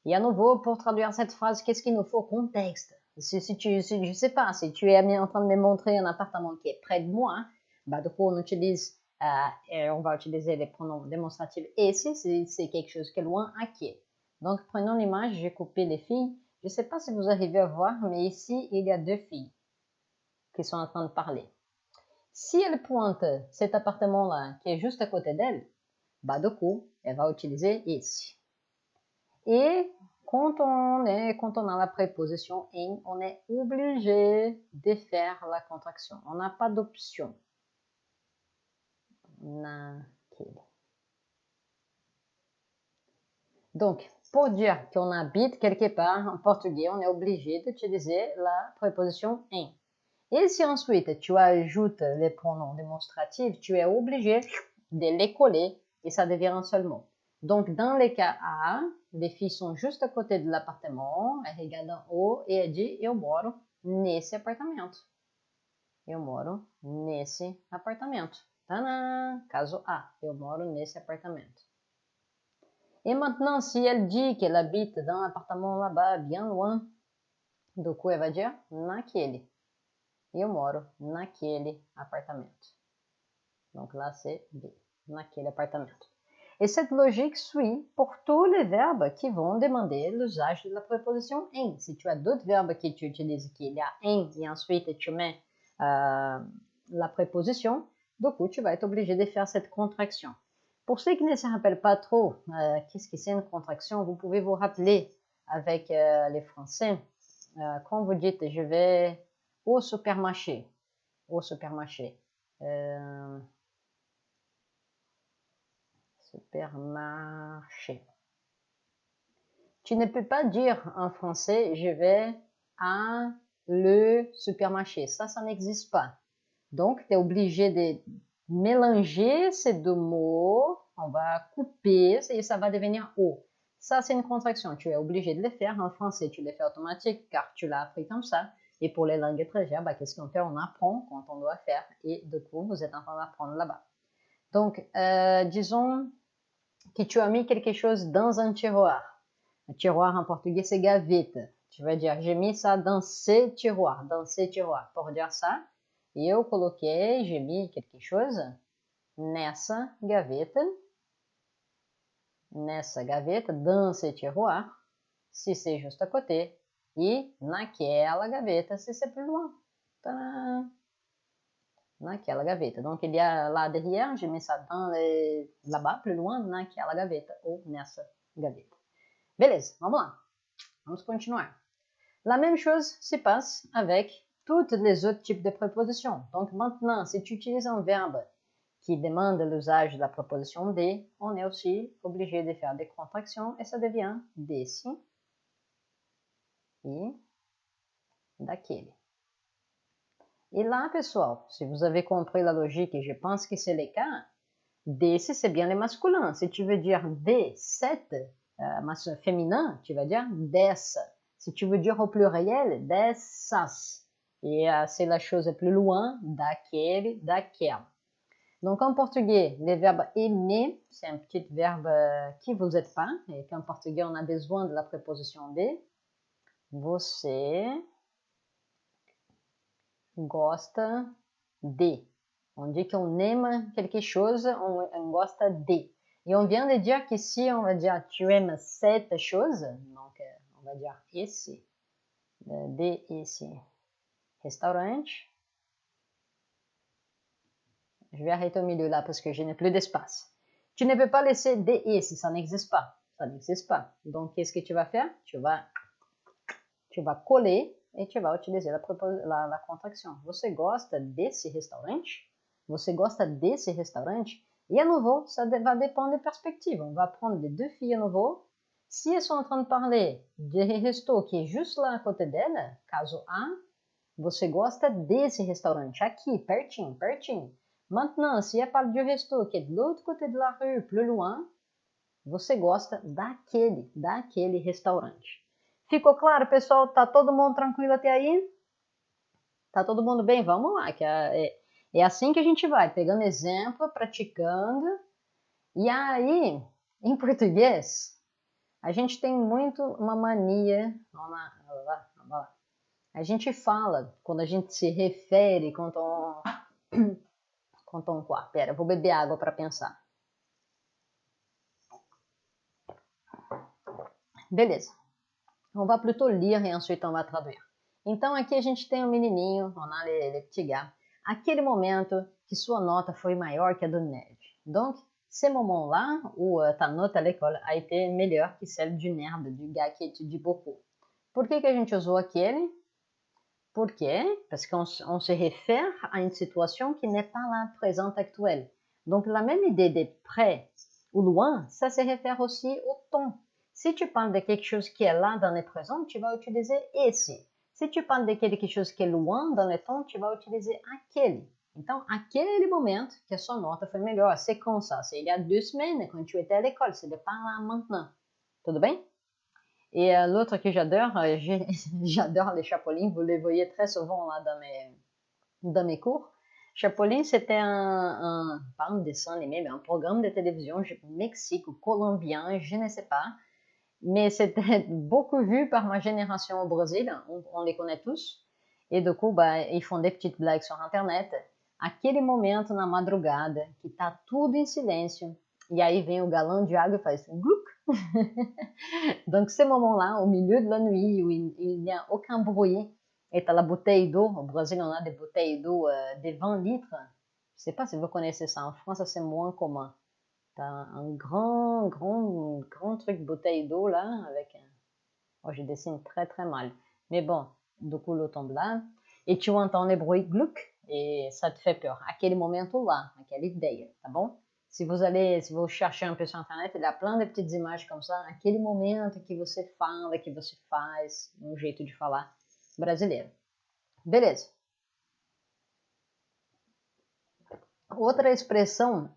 Et à nouveau, pour traduire cette phrase, qu'est-ce qu'il nous faut? Contexte. Je sais pas, si tu es en train de me montrer un appartement qui est près de moi, bah, du coup, on va utiliser les pronoms démonstratifs esse, c'est quelque chose qui est loin, à qui est. Donc, prenons l'image, j'ai coupé les filles. Je ne sais pas si vous arrivez à voir, mais ici, il y a 2 filles qui sont en train de parler. Si elle pointe cet appartement-là, qui est juste à côté d'elle, bah, du coup, elle va utiliser esse. Et quand on a la préposition em, on est obligé de faire la contraction. On n'a pas d'option. Naquele. Donc, pour dire qu'on habite quelque part, en portugais, on est obligé d'utiliser la préposition em. Et si ensuite tu ajoutes les pronoms démonstratifs, tu es obligé de les coller et ça devient un seul mot. Donc, dans le cas A, les filles sont juste à côté de l'appartement, elles regardent en haut et elles disent, eu moro nesse apartamento. Eu moro nesse apartamento. Tadã! Caso A, eu moro nesse apartamento. Et maintenant, si elle dit qu'elle habite dans l'appartement là-bas, bien loin, du coup, elle va dire naquele. Eu moro naquele apartamento. Donc là, c'est B, naquele apartamento. Et cette logique suit pour tous les verbes qui vont demander l'usage de la préposition em. Si tu as d'autres verbes que tu utilises, qu'il y a em, et ensuite tu mets la préposition, du coup, tu vas être obligé de faire cette contraction. Pour ceux qui ne se rappellent pas trop qu'est-ce que c'est une contraction, vous pouvez vous rappeler avec les Français. Quand vous dites « je vais au supermarché », supermarché. Tu ne peux pas dire en français « je vais à le supermarché ». Ça n'existe pas. Donc, tu es obligé de mélanger ces 2 mots. On va couper et ça va devenir « o ». Ça, c'est une contraction. Tu es obligé de le faire. En français, tu le fais automatique car tu l'as appris comme ça. Et pour les langues étrangères, bah, qu'est-ce qu'on fait? On apprend quand on doit faire. Et du coup, vous êtes en train d'apprendre là-bas. Donc, disons que tu as mis quelque chose dans un tiroir. Un tiroir en portugais, c'est gaveta. tu vai dire j'ai mis ça dans ce tiroir, dans ce tiroir. Pour dire ça, eu coloquei, j'ai mis quelque chose nessa gaveta, dans ce tiroir, se c'est juste à côté, e naquela gaveta, se c'est plus loin. Tadam! Naquela gaveta. Donc, il y a là derrière, j'ai mis ça là-bas, plus loin, naquela gaveta, ou nessa gaveta. Beleza, vamos lá. Vamos continuar. La même chose se passe avec tous les autres types de prépositions. Donc, maintenant, si tu utilises un verbe qui demande l'usage de la préposition de, on est aussi obligé de faire des contractions et ça devient desse e daquele. Et là, pessoal, si vous avez compris la logique, et je pense que c'est le cas, desse, c'est bien le masculin. Si tu veux dire de cette, féminin, tu vas dire dessa. Si tu veux dire au pluriel, dessas. Et c'est la chose plus loin, daquele, daquela. Donc en portugais, le verbe aimer, c'est un petit verbe qui vous aide pas, et qu'en portugais on a besoin de la préposition de. Você gosta de. On dit qu'on aime quelque chose, on gosta de. Et on vient de dire qu'ici, on va dire tu aimes cette chose, donc on va dire esse, de esse restaurante. Je vais arrêter au milieu là parce que je n'ai plus d'espace. Tu ne peux pas laisser de esse, ça n'existe pas. Ça n'existe pas. Donc, qu'est-ce que tu vas faire? Tu vas coller et tu vas utiliser la contraction. Você gosta desse restaurante? Você gosta desse restaurante? Et à nouveau, ça va dépendre des perspectives. On va prendre les deux filles à nouveau. Si elles sont en train de parler du resto qui est juste là à côté d'elles, caso A, você gosta desse restaurante, aqui, pertinho, pertinho. Maintenant, si ela parle du resto qui est de l'autre côté de la rue, plus loin, você gosta daquele restaurante. Ficou claro, pessoal? Tá todo mundo tranquilo até aí? Tá todo mundo bem? Vamos lá, que é assim que a gente vai, pegando exemplo, praticando. E aí, em português, a gente tem muito uma mania. Vamos lá. A gente fala, quando a gente se refere, quando quoi? Pera, eu vou beber água para pensar. Beleza. On va plutôt lire et ensuite on va traduire. Então aqui a gente tem um menininho, on a le petit gars, aquele momento que sua nota foi maior que a do nerd. Donc, ce moment-là où ta note à l'école a été meilleure que celle du nerd, du gars qui étudie beaucoup. Por que a gente usou aquele? Por quê? Parce qu'on se réfère à une situation qui n'est pas là présente actuelle. Donc la même idée de près ou loin, ça se réfère aussi au ton. Si tu parles de quelque chose qui est là dans le présent, tu vas utiliser esse. Si tu parles de quelque chose qui est loin dans le temps, tu vas utiliser aquele. Então, aquele momento que a sua nota foi melhor, c'est comme ça. C'est il y a 2 semaines, quand tu étais à l'école, c'est de pas là maintenant. Tudo bem? Et l'autre que j'adore, j'adore les Chapolin, vous les voyez très souvent là dans mes cours. Chapolin, c'était pas un dessin animé, mais un programme de télévision Mexique ou colombien, je ne sais pas. Mais c'était beaucoup vu par ma génération au Brésil, on les connaît tous. Et du coup, ils font des petites blagues sur Internet. Aquele momento na madrugada, que tá tudo em silêncio, e aí vem o galão de água e faz gluc. Donc, ce moment-là, au milieu de la nuit, où il n'y a aucun bruit, et tu as la bouteille d'eau. Au Brésil, on a des bouteilles d'eau de 20 litres. Je ne sais pas si vous connaissez ça. En France, c'est moins commun. Tu as un grand truc bouteille d'eau là, avec un... Oh, je dessine très très mal. Mais bon, du coup, l'eau tombe là. Et tu entends les bruits glouc, et ça te fait peur. Aquele momento lá, aquela ideia, tá bom? Se vous cherchez un peu sur Internet, il y a plein de petites images comme ça, aquele momento que você fala, que você faz, um jeito de falar brasileiro. Beleza. Outra expressão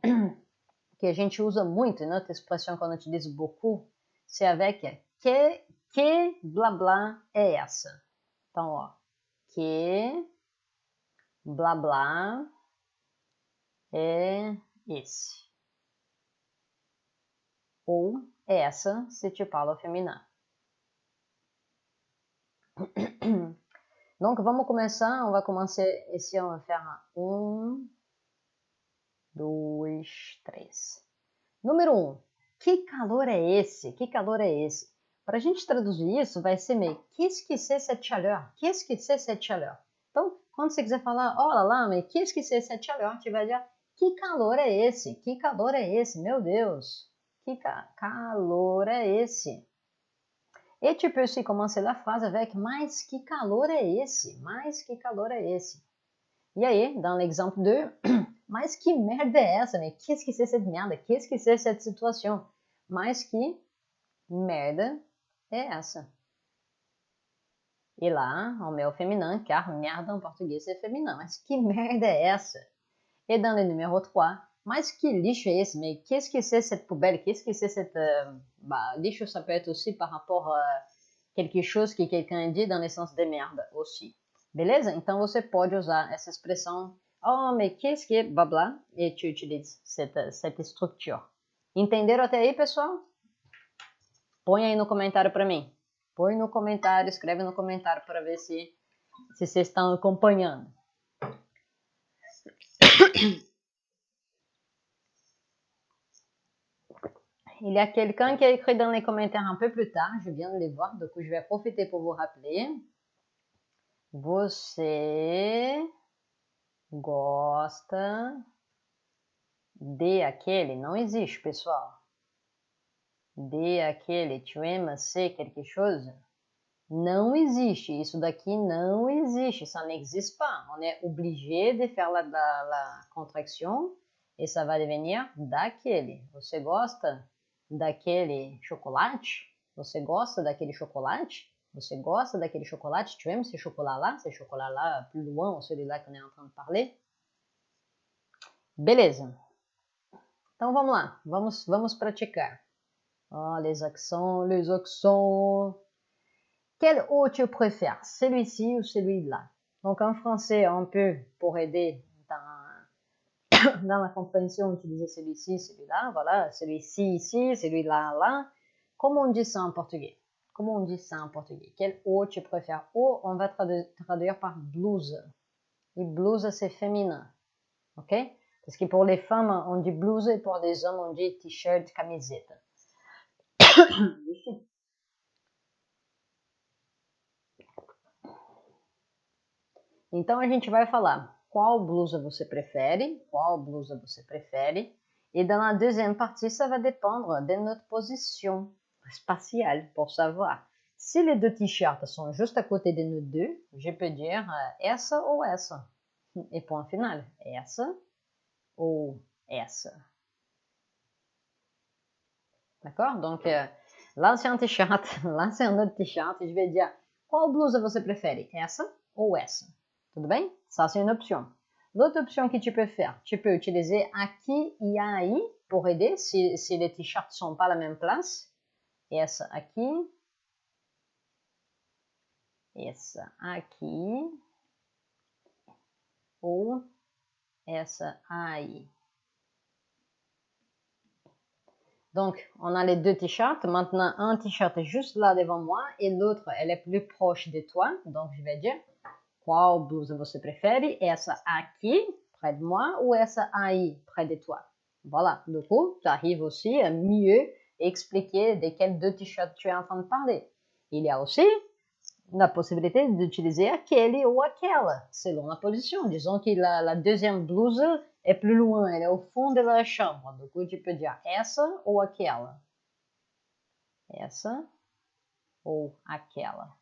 que a gente usa muito, une autre expression qu'on utilise beaucoup, c'est avec que blabla é essa. Então, ó, que blabla é esse. Ou essa, se tu parles au féminin. Donc, vamos começar. On va commencer ici, on va faire 1, 2, 3. Número 1. Que calor é esse? Que calor é esse? Para a gente traduzir isso, vai ser meio qu'est-ce que c'est cette chaleur? Qu'est-ce que c'est cette chaleur? Então, quando você quiser falar, oh lá lá, mais qu'est-ce que c'est cette chaleur? Tu vai dizer, que calor é esse? Que calor é esse? Meu Deus! Que calor é esse? Et tu peux aussi commencer la phrase avec mais que calor é esse? Mais que calor é esse? E aí, dans l'exemple 2, mas que merda é essa? Mais qu'est-ce que c'est cette merde? Qu'est-ce que c'est cette situation? Mas que merda é essa? E lá, on met au féminin, car merde en portugais c'est féminin. Mas que merda é essa? Et dans le numéro 3, mas que lixo é esse? Mais qu'est-ce que c'est cette poubelle? Qu'est-ce que c'est cette... lixo, ça peut être aussi par rapport à quelque chose que quelqu'un dit dans le sens de merde aussi. Beleza? Então você pode usar essa expressão, oh, mais qu'est-ce que... blá blá, et tu utilises cette structure. Entenderam até aí, pessoal? Põe aí no comentário para mim. Põe no comentário, escreve no comentário para ver se vocês estão acompanhando. Il y a quelqu'un qui a écrit dans les commentaires un peu plus tard, je viens de les voir, donc je vais profiter pour vous rappeler. Você gosta de aquele? Não existe, pessoal. De aquele, tu aimes c'est quelque chose? Não existe, isso daqui não existe, ça n'existe pas. On est obligé de faire la contraction et ça va devenir daquele. Você gosta daquele chocolate? Você gosta daquele chocolate? Você gosta daquele chocolate? Tu aimes ce chocolat-là? Ce chocolat-là plus loin ou celui-là qu'on est en train de parler? Beleza. Então vamos lá, vamos praticar. Oh, les accents, les accents. Quel eau tu préfères? Celui-ci ou celui-là? Donc en français, on peut, pour aider dans la compréhension, utiliser celui-ci, celui-là, voilà, celui-ci ici, celui-là, là. Comment on dit ça en portugais? Comment on dit ça en portugais? Quelle eau tu préfères? Eau, on va traduire par blouse. Et blouse, c'est féminin. Ok? Parce que pour les femmes, on dit blouse et pour les hommes, on dit t-shirt, camiseta. Então a gente vai falar qual blusa você prefere, qual blusa você prefere. Et dans la deuxième partie, ça va dépendre de notre position spatiale pour savoir. Si les deux t-shirts sont juste à côté de nous deux, je peux dire essa ou essa. Et point final, essa ou essa. D'accord? Donc, là c'est un t-shirt, là c'est un autre t-shirt. Je vais dire, qual blusa você prefere, essa ou essa? Tudo bem? Ça, c'est une option. L'autre option que tu peux faire, tu peux utiliser aqui e aí pour aider si les t-shirts ne sont pas à la même place. Essa aqui. Essa aqui. Ou essa aí. Donc, on a les deux t-shirts. Maintenant, un t-shirt est juste là devant moi et l'autre, elle est plus proche de toi. Donc, je vais dire, qual blusa você prefere? Essa aqui, près de moi, ou essa aí, près de toi? Voilà. Du coup, tu arrives aussi à mieux expliquer de quels deux t-shirts tu es en train de parler. Il y a aussi la possibilité d'utiliser aquele ou aquela, selon la position. Disons que la deuxième blouse est plus loin, elle est au fond de la chambre. Du coup, tu peux dire essa ou aquela. Essa ou aquela.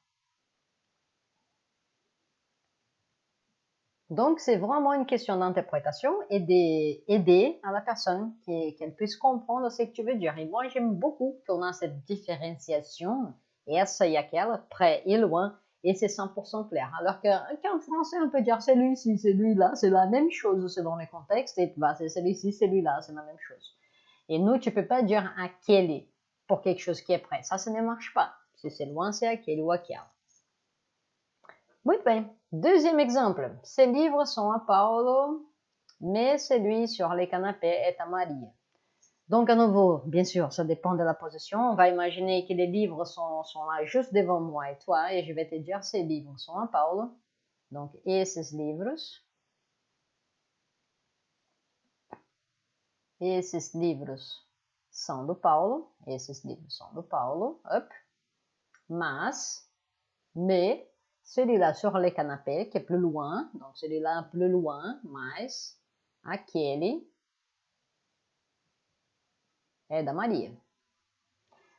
Donc, c'est vraiment une question d'interprétation et d'aider à la personne qu'elle puisse comprendre ce que tu veux dire. Et moi, j'aime beaucoup qu'on a cette différenciation, essa et aquela, près et loin, et c'est 100% clair. Alors qu'en français, on peut dire celui-ci, celui-là, c'est la même chose selon le contexte, et c'est celui-ci, celui-là, c'est la même chose. Et nous, tu peux pas dire aquele pour quelque chose qui est près. Ça ne marche pas. Si c'est loin, c'est aquele ou aquela. Muito bem. Deuxième exemple. Ces livres sont à Paulo, mais celui sur les canapés est à Maria. Donc, à nouveau, bien sûr, ça dépend de la position. On va imaginer que les livres sont là juste devant moi et toi, et je vais te dire, ces livres sont à Paulo. Donc, esses livros são do Paulo. Esses livros são do Paulo. Hop. Mais, celui-là sur le canapé, qui est plus loin, donc celui-là plus loin, mais aquele é da Maria.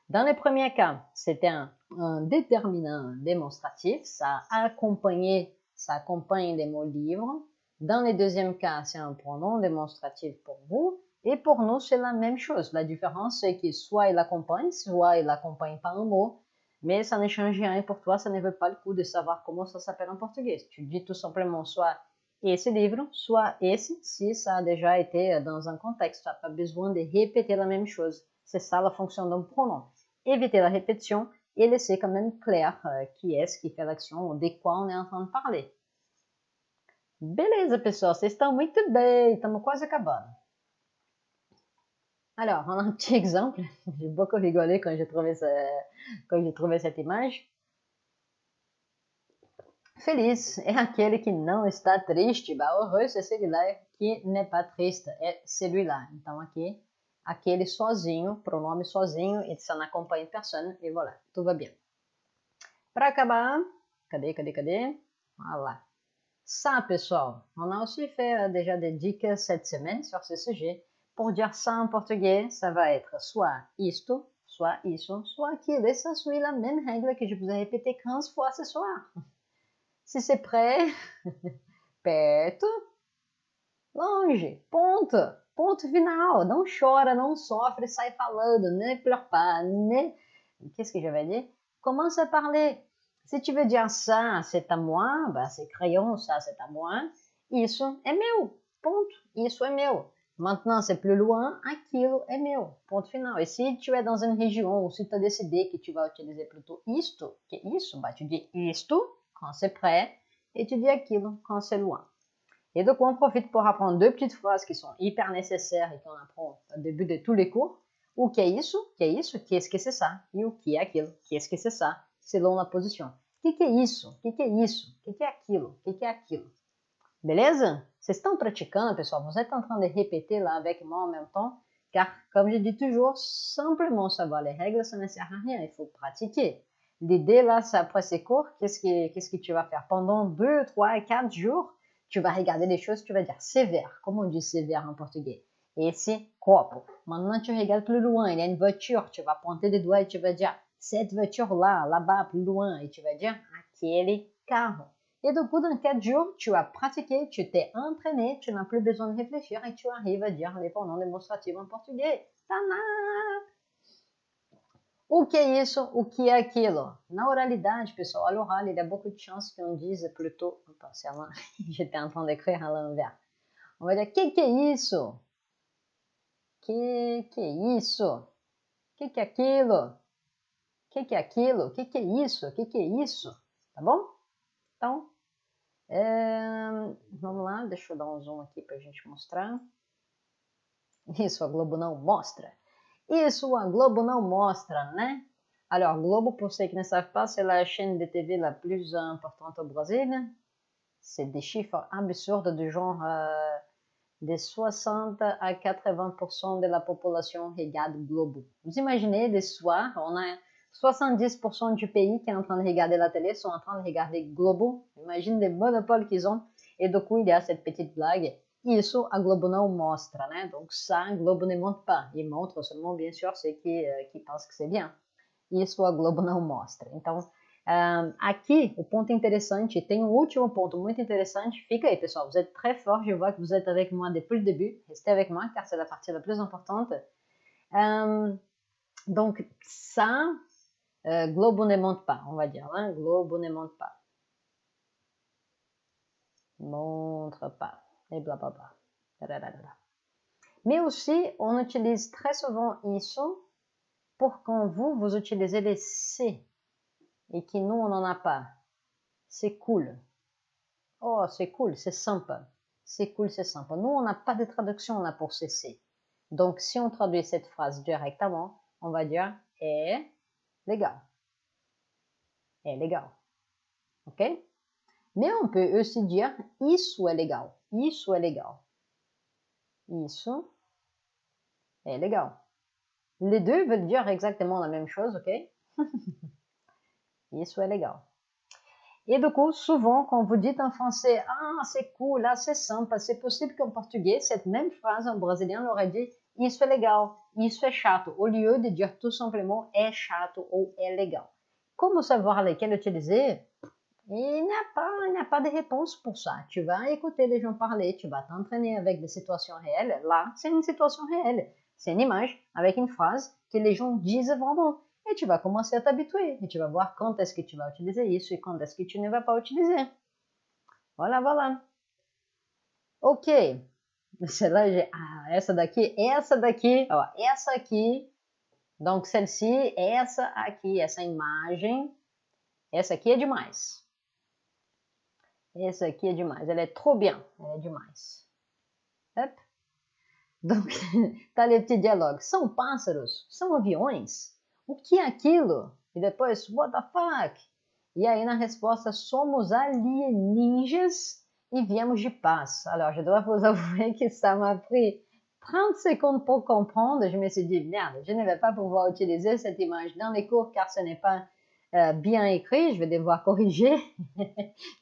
Dans le premier cas, c'était un déterminant démonstratif, ça accompagne les mots livres. Dans le deuxième cas, c'est un pronom démonstratif pour vous. Et pour nous, c'est la même chose. La différence, c'est que soit il accompagne pas un mot. Mais ça ne change rien pour toi, ça ne veut pas le coup de savoir comment ça s'appelle en portugais. Tu dis tout simplement soit esse livre, soit esse, si ça a déjà été dans un contexte. Tu n'as pas besoin de répéter la même chose. C'est ça la fonction d'un pronom. Éviter la répétition et laisser quand même clair qui est-ce qui fait l'action ou de quoi on est en train de parler. Beleza, pessoal, vocês estão muito bem, estamos quase acabando. Alors, on a un petit exemple. J'ai beaucoup rigolé quand j'ai trouvé cette image. Feliz é aquele que não está triste. Bah, heureux, c'est celui-là qui n'est pas triste. É celui-là. Então, aqui, aquele sozinho, pronome sozinho, et ça n'accompagne personne, et voilà, tout va bien. Para acabar, cadê? Voilà. Ça, pessoal, on a aussi fait déjà des dicas cette semaine sur ce sujet. Pour dire ça en portugais, ça va être soit isto, soit isso, soit aquilo. Et ça suit la même règle que je vous ai répété 15 fois ce soir. Se c'est près, perto, longe, ponto final. Não chora, não sofre, sai falando, ne pleure pas, ne... Qu'est-ce que je vais dire? Commence à parler. Si tu veux dire ça, c'est à moi, bah, c'est crayon, ça, c'est à moi. Isso é meu, ponto. Isso é meu. Maintenant, c'est plus loin, aquilo é meu, ponto final. Et si tu es dans une région où si tu as décidé que tu vas utiliser plutôt isto que isso, bah, tu dis isto quand c'est près, et tu dis aquilo quand c'est loin. Et donc, on profite pour apprendre deux petites phrases qui sont hyper nécessaires et qu'on apprend au début de tous les cours. O que é isso? Qu'est-ce que c'est ça? E o que é aquilo? Qu'est-ce que c'est ça? Selon la position. Que é isso? Que é isso? Que é aquilo? Que é aquilo? Beleza? Vocês estão praticando, pessoal? Vous êtes en train de répéter là avec moi en même temps? Car, comme je dis toujours, simplement savoir les règles, ça ne sert à rien. Il faut pratiquer. L'idée là, c'est après ces cours, qu'est-ce que tu vas faire? Pendant 2, 3, 4 jours, tu vas regarder des choses, tu vas dire sévère. Comment on dit sévère en portugais? Esse copo. Maintenant, tu regardes plus loin, il y a une voiture, tu vas pointer des doigts et tu vas dire cette voiture-là, là-bas, plus loin, et tu vas dire aquele carro. Et donc, au bout de 4 jours, tu as pratiqué, tu t'es entraîné, tu n'as plus besoin de réfléchir et tu arrives à dire les pronoms démonstratifs en portugais. Tana! O que é isso? O que é aquilo? Na oralidade, pessoal, à l'oral, il y a beaucoup de chances qu'on dise plutôt... Opa, j'étais en train d'écrire à l'envers. On va dire, que é isso? Que é isso? Que é aquilo? Que é aquilo? Que é isso? Que é isso? Tá bom? Então, vamos lá, deixa eu dar um zoom aqui pra gente mostrar. Isso a Globo não mostra. Isso a Globo não mostra, né? Alors, Globo, pour ceux qui ne savent pas, c'est la chaîne de TV la plus importante au Brésil. C'est des chiffres absurdes du genre de 60 à 80% de la population regarde Globo. Vous imaginez, le soir, on a 70% du pays qui est en train de regarder la télé, sont en train de regarder Globo. Imagine les monopoles qu'ils ont. Et du coup, il y a cette petite blague. Isso a Globo não mostra, né? Donc ça, Globo ne montre pas. Il montre seulement, bien sûr, ceux qui pensent que c'est bien. Isso a Globo não mostra. Então, aqui, o ponto interessante, tem um último ponto muito interessante. Fica aí, pessoal. Vous êtes très fort. Je vois que vous êtes avec moi depuis le début. Restez avec moi, car c'est la partie la plus importante. Donc, ça, Globo ne montre pas, on va dire. Hein? Globo ne montre pas. Montre pas. Et blablabla. Mais aussi, on utilise très souvent isso pour quand vous utilisez les C et que nous, on n'en a pas. C'est cool. Oh, c'est cool, c'est sympa. C'est cool, c'est sympa. Nous, on n'a pas de traduction là pour ces C. Donc, si on traduit cette phrase directement, on va dire est légal. Est légal. OK? Mais on peut aussi dire isso é legal. Isso é legal. Isso é legal. Les deux veulent dire exactement la même chose, OK? Isso é legal. Et du coup, souvent, quand vous dites en français, ah, c'est cool, là, c'est simple, c'est possible qu'en portugais, cette même phrase, en brésilien, l'aurait dit, isso é legal, isso é chato, au lieu de dire tout simplement, é chato ou é legal. Comment savoir lesquels utiliser? Il n'y a pas de réponse pour ça. Tu vas écouter les gens parler, tu vas t'entraîner avec des situations réelles. Là, c'est une situation réelle. C'est une image avec une phrase que les gens disent vraiment. Et tu vas commencer à t'habituer. Et tu vas voir quand est-ce que tu vas utiliser isso et quand est-ce que tu ne vas pas utiliser. Voilà, voilà. Ok. Celle-là, j'ai... Ah, essa daqui. Ó, essa aqui. Donc, celle-ci, essa aqui, essa imagem. Essa aqui é demais. Essa aqui é demais. Ela é trop bien. Ela é demais. Hop. Donc, tá ali o petit diálogo. São pássaros? São aviões? O que é aquilo? E depois, what the fuck? E aí, na resposta, somos alienígenas e viemos de paz. Alors, je dois vous avouer que ça m'a pris 30 secondes pour comprendre. Je me suis dit, merde, je ne vais pas pouvoir utiliser cette image dans les cours car ce n'est pas bien écrit, je vais devoir corriger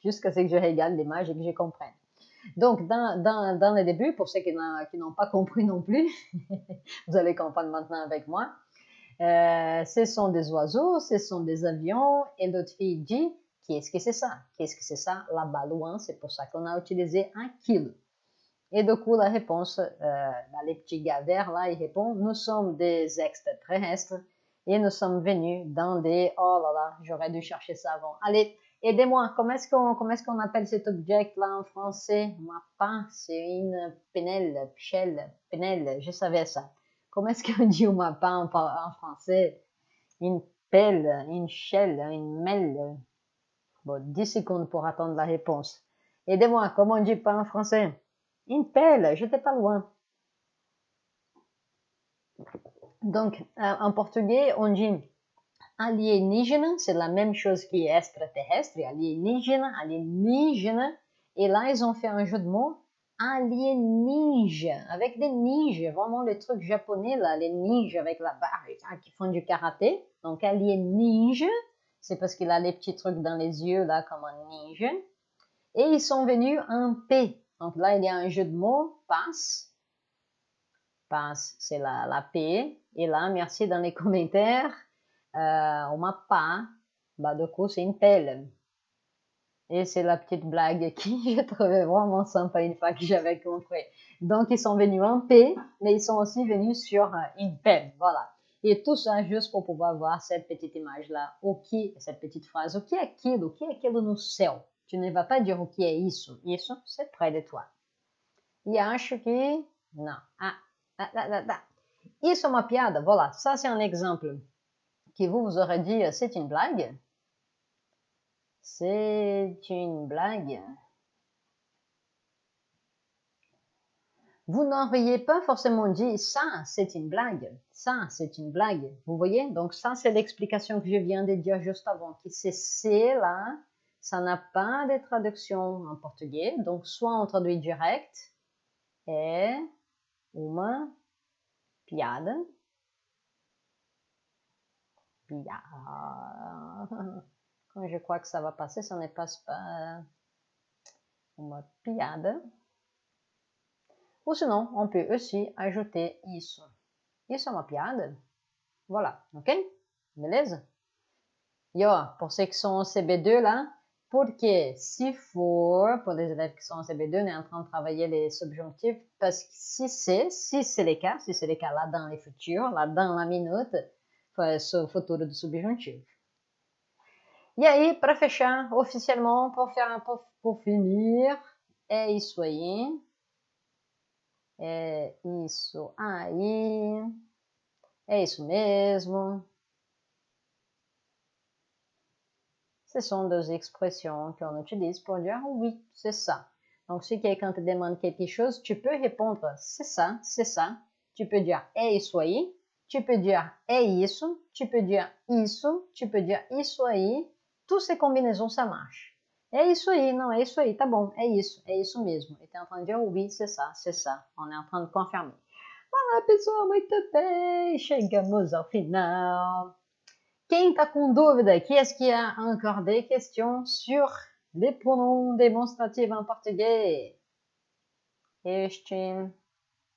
jusqu'à ce que je regarde l'image et que je comprenne. Donc, dans le début, pour ceux qui n'ont pas compris non plus, vous allez comprendre maintenant avec moi, ce sont des oiseaux, ce sont des avions, et l'autre fille dit, qu'est-ce que c'est ça? Qu'est-ce que c'est ça? Là-bas loin, c'est pour ça qu'on a utilisé un kilo. Et du coup, la réponse, les petits gars verts là, ils répondent, nous sommes des extraterrestres, et nous sommes venus dans des... Oh là là, j'aurais dû chercher ça avant. Allez, aidez-moi. Comment est-ce qu'on appelle cet objet-là en français? Mappa, c'est une penelle, penelle, je savais ça. Comment est-ce qu'on dit mappa en français? Une pelle, une shell, une mêle. Bon, 10 secondes pour attendre la réponse. Aidez-moi, comment on dit pas en français? Une pelle, j'étais pas loin. Donc, en portugais, on dit alienígena, c'est la même chose qu'extraterrestre, alienígena, alienígena. Et là, ils ont fait un jeu de mots, alienígena, avec des ninjas, vraiment le truc japonais, là, les ninjas avec la barre, qui font du karaté. Donc, alienígena, c'est parce qu'il a les petits trucs dans les yeux, là, comme un ninja. Et ils sont venus en P. Donc là, il y a un jeu de mots, passe. Passe, c'est la P. Et là, merci dans les commentaires. Uma pá, bah du coup, c'est une pelle. Et c'est la petite blague qui je trouvais vraiment sympa une fois que j'avais compris. Donc, ils sont venus en P, mais ils sont aussi venus sur une pelle. Voilà. Et tout ça juste pour pouvoir voir cette petite image-là. Cette petite phrase. O que é aquilo no céu? Tu ne vas pas dire o que é isso. Isso, c'est près de toi. E acho que... Não. Isso é uma piada. Voilà. Ça, c'est un exemple qui vous aurez dit, c'est une blague. C'est une blague. Vous n'auriez pas forcément dit ça, c'est une blague. Ça, c'est une blague. Vous voyez? Donc ça, c'est l'explication que je viens de dire juste avant. Que c'est là, ça n'a pas de traduction en portugais. Donc soit on traduit direct. É uma piada. Quand je crois que ça va passer, ça ne passe pas. Uma piada. Ou sinon, on peut aussi ajouter isso. Isso é uma piada? Voilà, ok? Beleza? E ó, pour ceux qui sont en CB2 là, porque se for, pour les élèves qui sont en CB2, on est en train de travailler les subjonctifs, parce que si c'est le cas lá dans les futurs, lá dans la minute, faz o futuro do subjuntivo. E aí, para fechar, oficialmente, pour finir, é isso aí. É isso aí. É isso mesmo. Ce sont deux expressions qu'on utilise pour dire oui, c'est ça. Donc, si quelqu'un te demande quelque chose, tu peux répondre c'est ça, c'est ça. tu peux dire é isso aí, tu peux dire é isso, tu peux dire isso, tu peux dire isso aí. Toutes ces combinaisons, ça marche. É isso aí, não, é isso aí, tá bom, é isso mesmo. E tu es en train de dire oui, c'est ça, c'est ça. On est en train de confirmer. Olá, pessoal, muito bem, chegamos ao final. Quem está com dúvida, qui est-ce qui a encore des questions sur les pronoms démonstratifs en portugais? Este,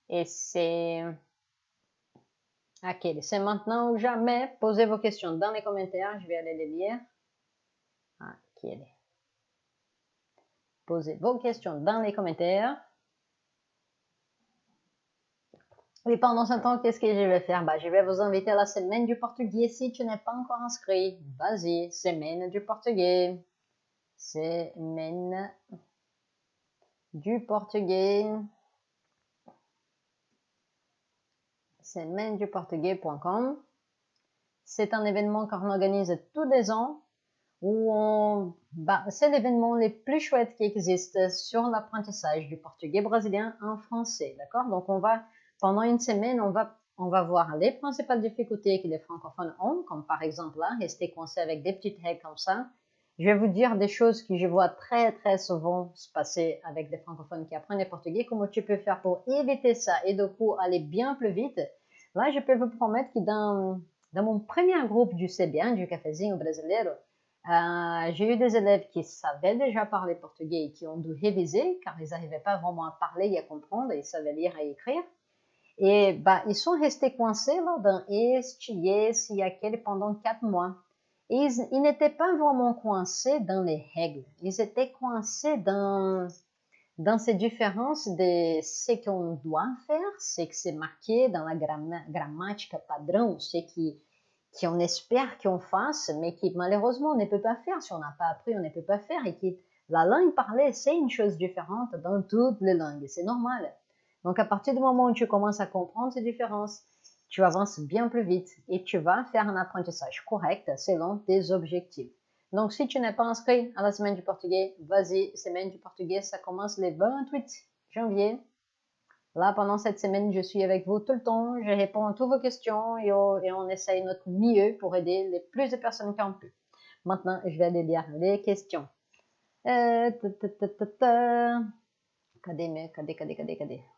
esse, aquele. C'est maintenant ou jamais. Posez vos questions dans les commentaires, je vais aller les lire. Aquele. Posez vos questions dans les commentaires. Et pendant ce temps, qu'est-ce que je vais faire? Je vais vous inviter à la semaine du portugais. Si tu n'es pas encore inscrit, vas-y, semaine du portugais. Semaine du portugais. Semaine du portugais.com. C'est un événement qu'on organise tous les ans où c'est l'événement le plus chouette qui existe sur l'apprentissage du portugais brésilien en français, d'accord? Donc pendant une semaine, on va voir les principales difficultés que les francophones ont, comme par exemple là, rester coincé avec des petites règles comme ça. Je vais vous dire des choses que je vois très très souvent se passer avec des francophones qui apprennent le portugais, comment tu peux faire pour éviter ça et du coup aller bien plus vite. Là, je peux vous promettre que dans mon premier groupe du CB1, du Cafezinho Brasileiro, j'ai eu des élèves qui savaient déjà parler portugais et qui ont dû réviser car ils n'arrivaient pas vraiment à parler et à comprendre, ils savaient lire et écrire. Et ils sont restés coincés là, dans este, esse et aquele pendant 4 mois. Et ils n'étaient pas vraiment coincés dans les règles. Ils étaient coincés dans ces différences de ce qu'on doit faire, ce que c'est marqué dans la grammatique padrão, ce qu'on espère qu'on fasse, mais qui malheureusement on ne peut pas faire. Si on n'a pas appris, on ne peut pas faire. Et la langue parlée, c'est une chose différente dans toutes les langues. C'est normal. Donc, à partir du moment où tu commences à comprendre ces différences, tu avances bien plus vite et tu vas faire un apprentissage correct selon tes objectifs. Donc, si tu n'es pas inscrit à la semaine du portugais, vas-y, semaine du portugais, ça commence le 28 janvier. Là, pendant cette semaine, je suis avec vous tout le temps, je réponds à toutes vos questions et on essaye notre mieux pour aider les plus de personnes qu'on peut. Maintenant, je vais aller lire les questions. Cadê?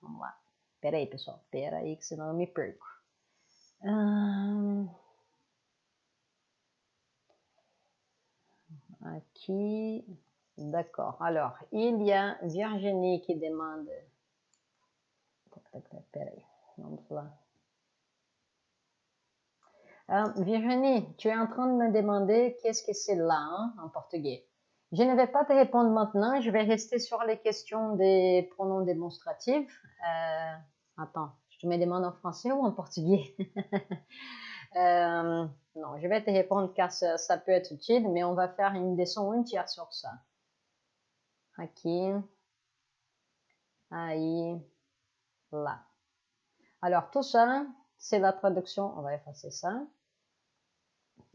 Vamos lá. Pera aí, pessoal. Pera aí, que senão eu me perco. Aqui. D'accord. Alors, il y a Virginie qui demande... Pera aí. Vamos lá. Virginie, tu es en train de me demander qu'est-ce que c'est là en portugais. Je ne vais pas te répondre maintenant, je vais rester sur les questions des pronoms démonstratifs. Attends, tu me demandes en français ou en portugais? Non, je vais te répondre car ça peut être utile, mais on va faire une leçon entière sur ça. Aqui, aí, là. Alors, tout ça, c'est la traduction. On va effacer ça.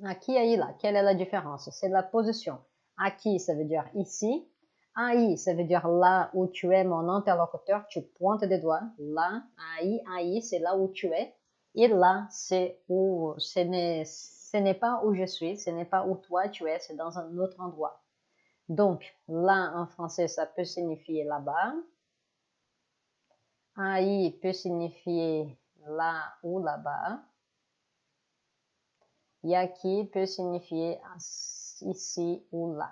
Aqui, aí, là. Quelle est la différence? C'est la position. Aqui, ça veut dire ici. Aí, ça veut dire là où tu es mon interlocuteur. Tu pointes des doigts. Là, aí, c'est là où tu es. Et là, c'est où, ce n'est pas où je suis, ce n'est pas où toi tu es, c'est dans un autre endroit. Donc, là, en français, ça peut signifier là-bas. Aí peut signifier là ou là-bas. Et aqui peut signifier ici ou là.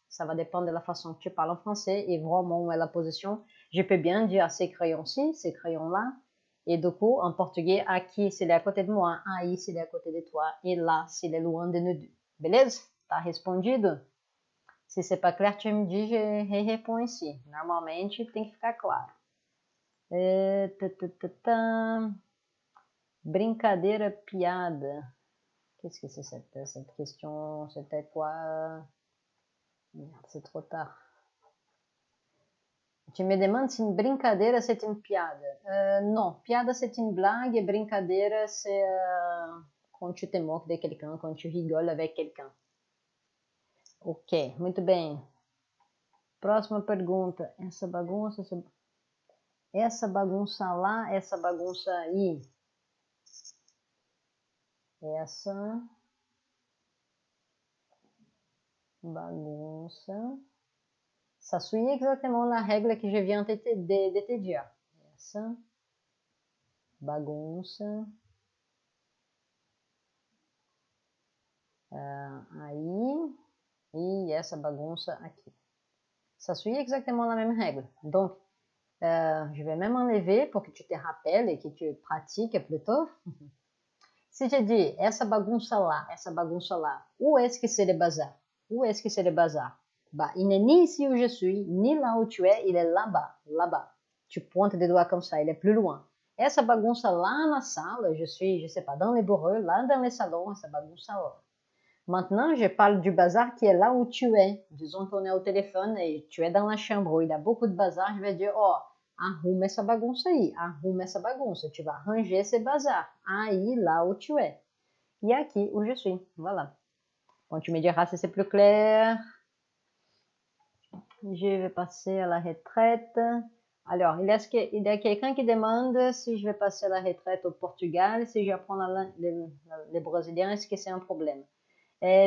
Ça va dépendre de la façon que tu parles en français et vraiment où est la position. Je peux bien dire ces crayons-ci, ces crayons-là. Et du coup, en portugais, aqui, c'est à côté de moi, aí, c'est à côté de toi, et là, c'est loin de nous deux. Beleza? Tá respondido? Se c'est pas clair, tu me dis, je réponds ici. Normalmente, tem que ficar claro. Brincadeira, piada. Qu'est-ce que c'est cette question? C'était quoi? Merde, c'est trop tard. Tu me demandes se une brincadeira c'est une piada. Non, piada c'est une blague et brincadeira c'est quand tu te moques de quelqu'un, quand tu rigoles avec quelqu'un. Ok, muito bem. Próxima pergunta. Essa bagunça... essa bagunça lá, essa bagunça aí. Essa bagunça. Ça suit exactement la règle que je viens de te dire. Essa bagunça. Aí. E essa bagunça aqui. Ça suit exactement la même règle. Donc, je vais même enlever pour que tu te rappelles et que tu pratiques plutôt. Si je dis essa bagunça là, où est-ce que c'est le bazar? Où est-ce que c'est le bazar? Bah, il n'est ni ici où je suis, ni là où tu es, il est là-bas, là-bas. Tu pointes des doigts comme ça, il est plus loin. Essa bagunça lá na salle, je suis, je sais pas, dans les bureaux, là dans les salons, essa bagunça là. Maintenant, je parle du bazar qui est là où tu es. Disons qu'on est au téléphone et tu es dans la chambre où il y a beaucoup de bazar, je vais dire, oh, arruma essa bagunça aí, arruma essa bagunça. Tu vas ranger esse bazar aí, là où tu es. Et aqui où je suis. Voilà. Bon, tu me diras si c'est plus clair. Je vais passer à la retraite. Alors, il y a quelqu'un qui demande si je vais passer à la retraite au Portugal, si j'apprends les Brésiliens, est-ce que c'est un problème?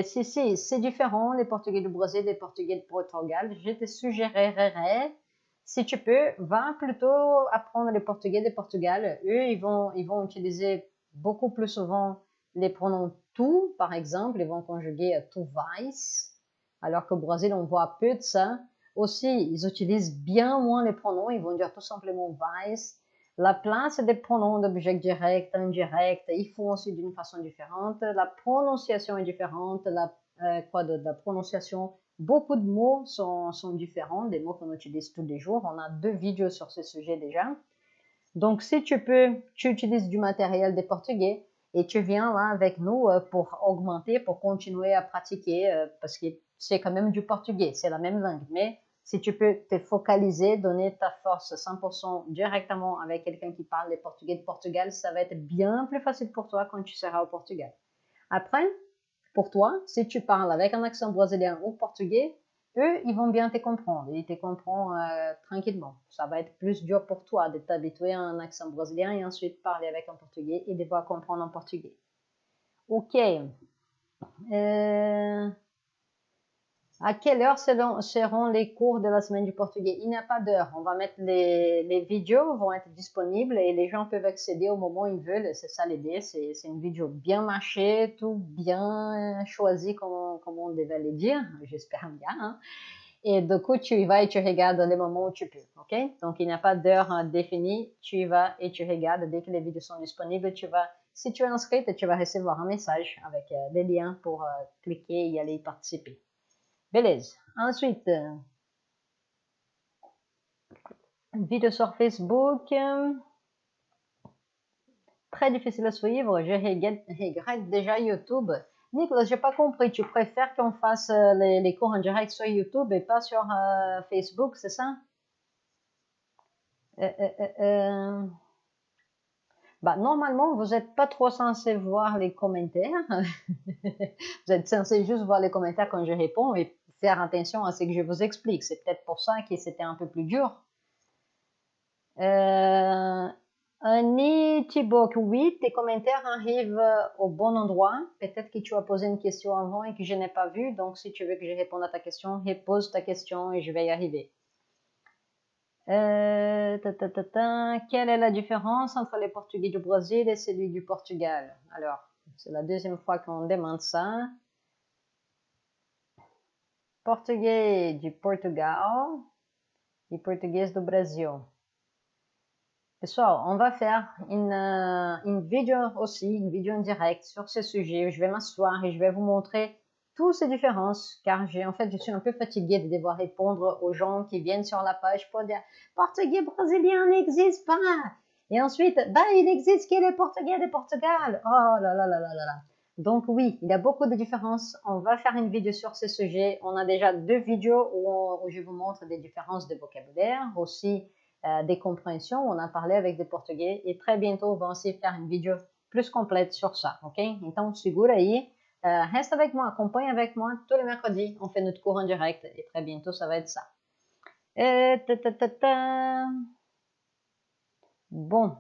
Si, c'est différent, les Portugais du Brésil et les Portugais du Portugal. Je te suggérerais, si tu peux, va plutôt apprendre les Portugais du Portugal. Eux, ils vont utiliser beaucoup plus souvent les pronoms tu, par exemple. Ils vont conjuguer tu vais, alors qu'au Brésil, on voit peu de ça. Aussi, ils utilisent bien moins les pronoms. Ils vont dire tout simplement vais. La place des pronoms d'objet direct, indirect, ils font aussi d'une façon différente. La prononciation est différente. La prononciation, beaucoup de mots sont différents, des mots qu'on utilise tous les jours. On a 2 vidéos sur ce sujet déjà. Donc, si tu peux, tu utilises du matériel des Portugais et tu viens là avec nous pour augmenter, pour continuer à pratiquer, parce que c'est quand même du portugais, c'est la même langue, mais si tu peux te focaliser, donner ta force 100% directement avec quelqu'un qui parle le portugais de Portugal, ça va être bien plus facile pour toi quand tu seras au Portugal. Après, pour toi, si tu parles avec un accent brésilien ou portugais, eux, ils vont bien te comprendre. Ils te comprennent tranquillement. Ça va être plus dur pour toi de t'habituer à un accent brésilien et ensuite parler avec un portugais et devoir comprendre un portugais. Ok. À quelle heure seront les cours de la semaine du portugais? Il n'y a pas d'heure. On va mettre les vidéos vont être disponibles et les gens peuvent accéder au moment où ils veulent. C'est ça l'idée. C'est une vidéo bien mâchée, tout bien choisi comme on devait le dire. J'espère bien. Hein? Et du coup, tu y vas et tu regardes les moments où tu peux. Ok? Donc, il n'y a pas d'heure définie. Tu y vas et tu regardes. Dès que les vidéos sont disponibles, si tu es inscrite, tu vas recevoir un message avec des liens pour cliquer et y aller participer. Beleza. Ensuite, vidéo sur Facebook. Très difficile à suivre. Je regrette déjà YouTube. Nicolas, j'ai pas compris. Tu préfères qu'on fasse les cours en direct sur YouTube et pas sur Facebook, c'est ça? Bah, normalement, vous n'êtes pas trop censé voir les commentaires. Vous êtes censé juste voir les commentaires quand je réponds et faire attention à ce que je vous explique. C'est peut-être pour ça que c'était un peu plus dur. Annie Thibault, oui, tes commentaires arrivent au bon endroit. Peut-être que tu as posé une question avant et que je n'ai pas vu. Donc, si tu veux que je réponde à ta question, repose ta question et je vais y arriver. Quelle est la différence entre les Portugais du Brésil et celui du Portugal? Alors, c'est la deuxième fois qu'on demande ça. Portugais du Portugal et portugais du Brasil. Pessoal, on va faire une vidéo aussi, une vidéo en direct sur ce sujet. Je vais m'asseoir et je vais vous montrer toutes ces différences, car en fait, je suis un peu fatiguée de devoir répondre aux gens qui viennent sur la page pour dire « Portugais brésilien n'existe pas !» Et ensuite, « Bah, il existe que le portugais de Portugal !» Oh là là là là là là. Donc oui, il y a beaucoup de différences. On va faire une vidéo sur ce sujet. On a déjà 2 vidéos où je vous montre des différences de vocabulaire, aussi des compréhensions. On a parlé avec des Portugais et très bientôt, on va aussi faire une vidéo plus complète sur ça, ok? Então, segura aí. Reste avec moi, acompanhe avec moi. Tous les mercredis, on fait notre cours en direct et très bientôt, ça va être ça. Bon.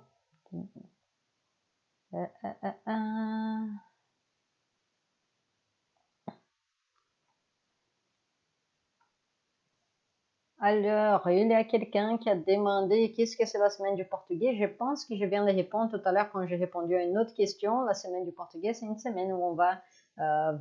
Alors, il y a quelqu'un qui a demandé qu'est-ce que c'est la semaine du portugais. Je pense que je viens de répondre tout à l'heure quand j'ai répondu à une autre question. La semaine du portugais, c'est une semaine où on va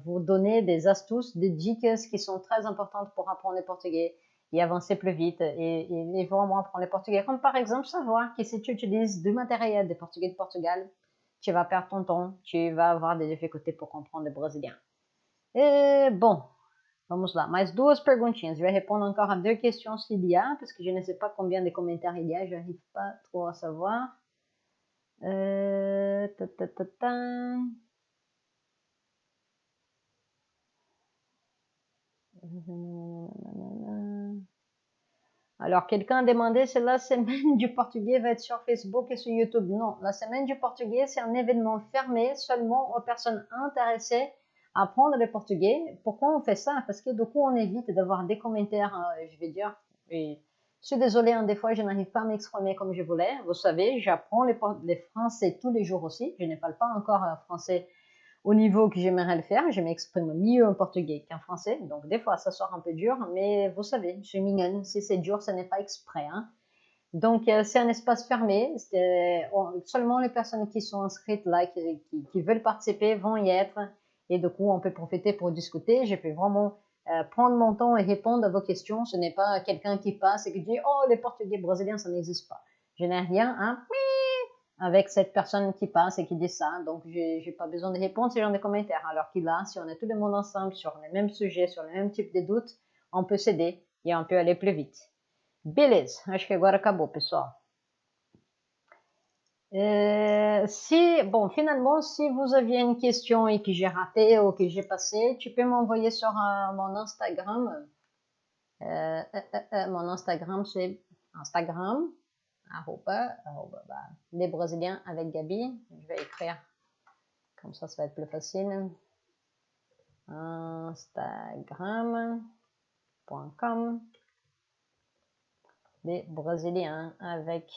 vous donner des astuces, des dicas qui sont très importantes pour apprendre le portugais et avancer plus vite et vraiment apprendre le portugais. Comme par exemple, savoir que si tu utilises du matériel de portugais de Portugal, tu vas perdre ton temps, tu vas avoir des difficultés pour comprendre le brésilien. Et bon, vamos lá, mais duas perguntinhas. Je vais répondre encore à deux questions s'il y a, parce que je ne sais pas combien de commentaires il y a, je n'arrive pas trop à savoir. Ta, ta, ta, ta. Alors, quelqu'un a demandé si la semaine du portugais va être sur Facebook et sur YouTube. Non, la semaine du portugais, c'est un événement fermé seulement aux personnes intéressées à apprendre le portugais. Pourquoi on fait ça? Parce que du coup, on évite d'avoir des commentaires, je vais dire, et je suis désolée, hein, des fois, je n'arrive pas à m'exprimer comme je voulais. Vous savez, j'apprends les français tous les jours aussi. Je ne parle pas encore français au niveau que j'aimerais le faire. Je m'exprime mieux en portugais qu'en français, donc des fois ça sort un peu dur, mais vous savez, je suis mignonne, si c'est dur, ce n'est pas exprès. Hein. Donc c'est un espace fermé, seulement les personnes qui sont inscrites là, qui veulent participer vont y être, et du coup on peut profiter pour discuter. Je peux vraiment prendre mon temps et répondre à vos questions. Ce n'est pas quelqu'un qui passe et qui dit « Oh, les portugais brésiliens, ça n'existe pas ». Je n'ai rien, hein, avec cette personne qui passe et qui dit ça. Donc, j'ai pas besoin de répondre ces genre de commentaires. Alors que là, si on est tout le monde ensemble sur les mêmes sujets, sur le même type de doutes, on peut s'aider e on peut aller plus vite. Beleza, acho que agora acabou, pessoal. Bon, finalement, si vous aviez une question et que j'ai raté ou que j'ai passé, tu peux m'envoyer sur mon Instagram. Mon Instagram, c'est Instagram, les Brésiliens avec Gabi. Je vais écrire comme ça va être plus facile. Instagram.com les Brésiliens avec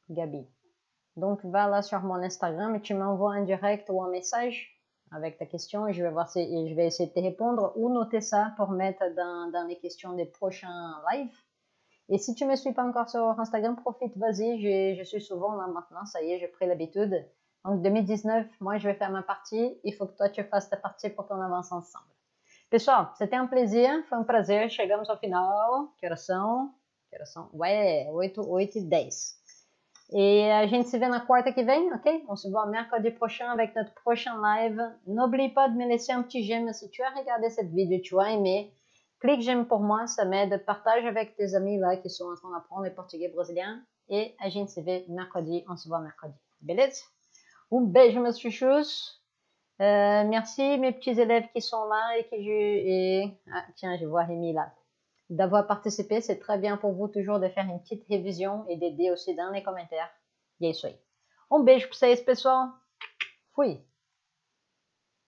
Gabi. Donc, va là sur mon Instagram et tu m'envoies un direct ou un message avec ta question et je vais voir si et je vais essayer de te répondre ou noter ça pour mettre dans les questions des prochains lives. Et si tu ne me suis pas encore sur Instagram, profite, vas-y, je suis souvent là maintenant, ça y est, j'ai pris l'habitude. Donc 2019, moi je vais faire ma partie, il faut que toi tu fasses ta partie pour qu'on avance ensemble. Pessoal, c'était um prazer, chegamos ao final. Que horas são? Ué, 8h10. Et a gente se vê na quarta que vem, ok? On se voit mercredi prochain avec notre prochain live. N'oublie pas de me laisser un petit j'aime si tu as regardé cette vidéo, tu as aimé. Clique j'aime pour moi, ça m'aide. Partage avec tes amis là qui sont en train d'apprendre le portugais brésilien. Et a gente se vê mercredi, on se voit mercredi. Beleza? Um beijo, meus chuchus. Merci mes petits élèves qui sont là ah, tiens, je vois Rémi là. D'avoir participé, c'est très bien pour vous toujours de faire une petite révision et d'aider aussi dans les commentaires. E é isso aí. Um beijo para vocês, pessoal. Fui!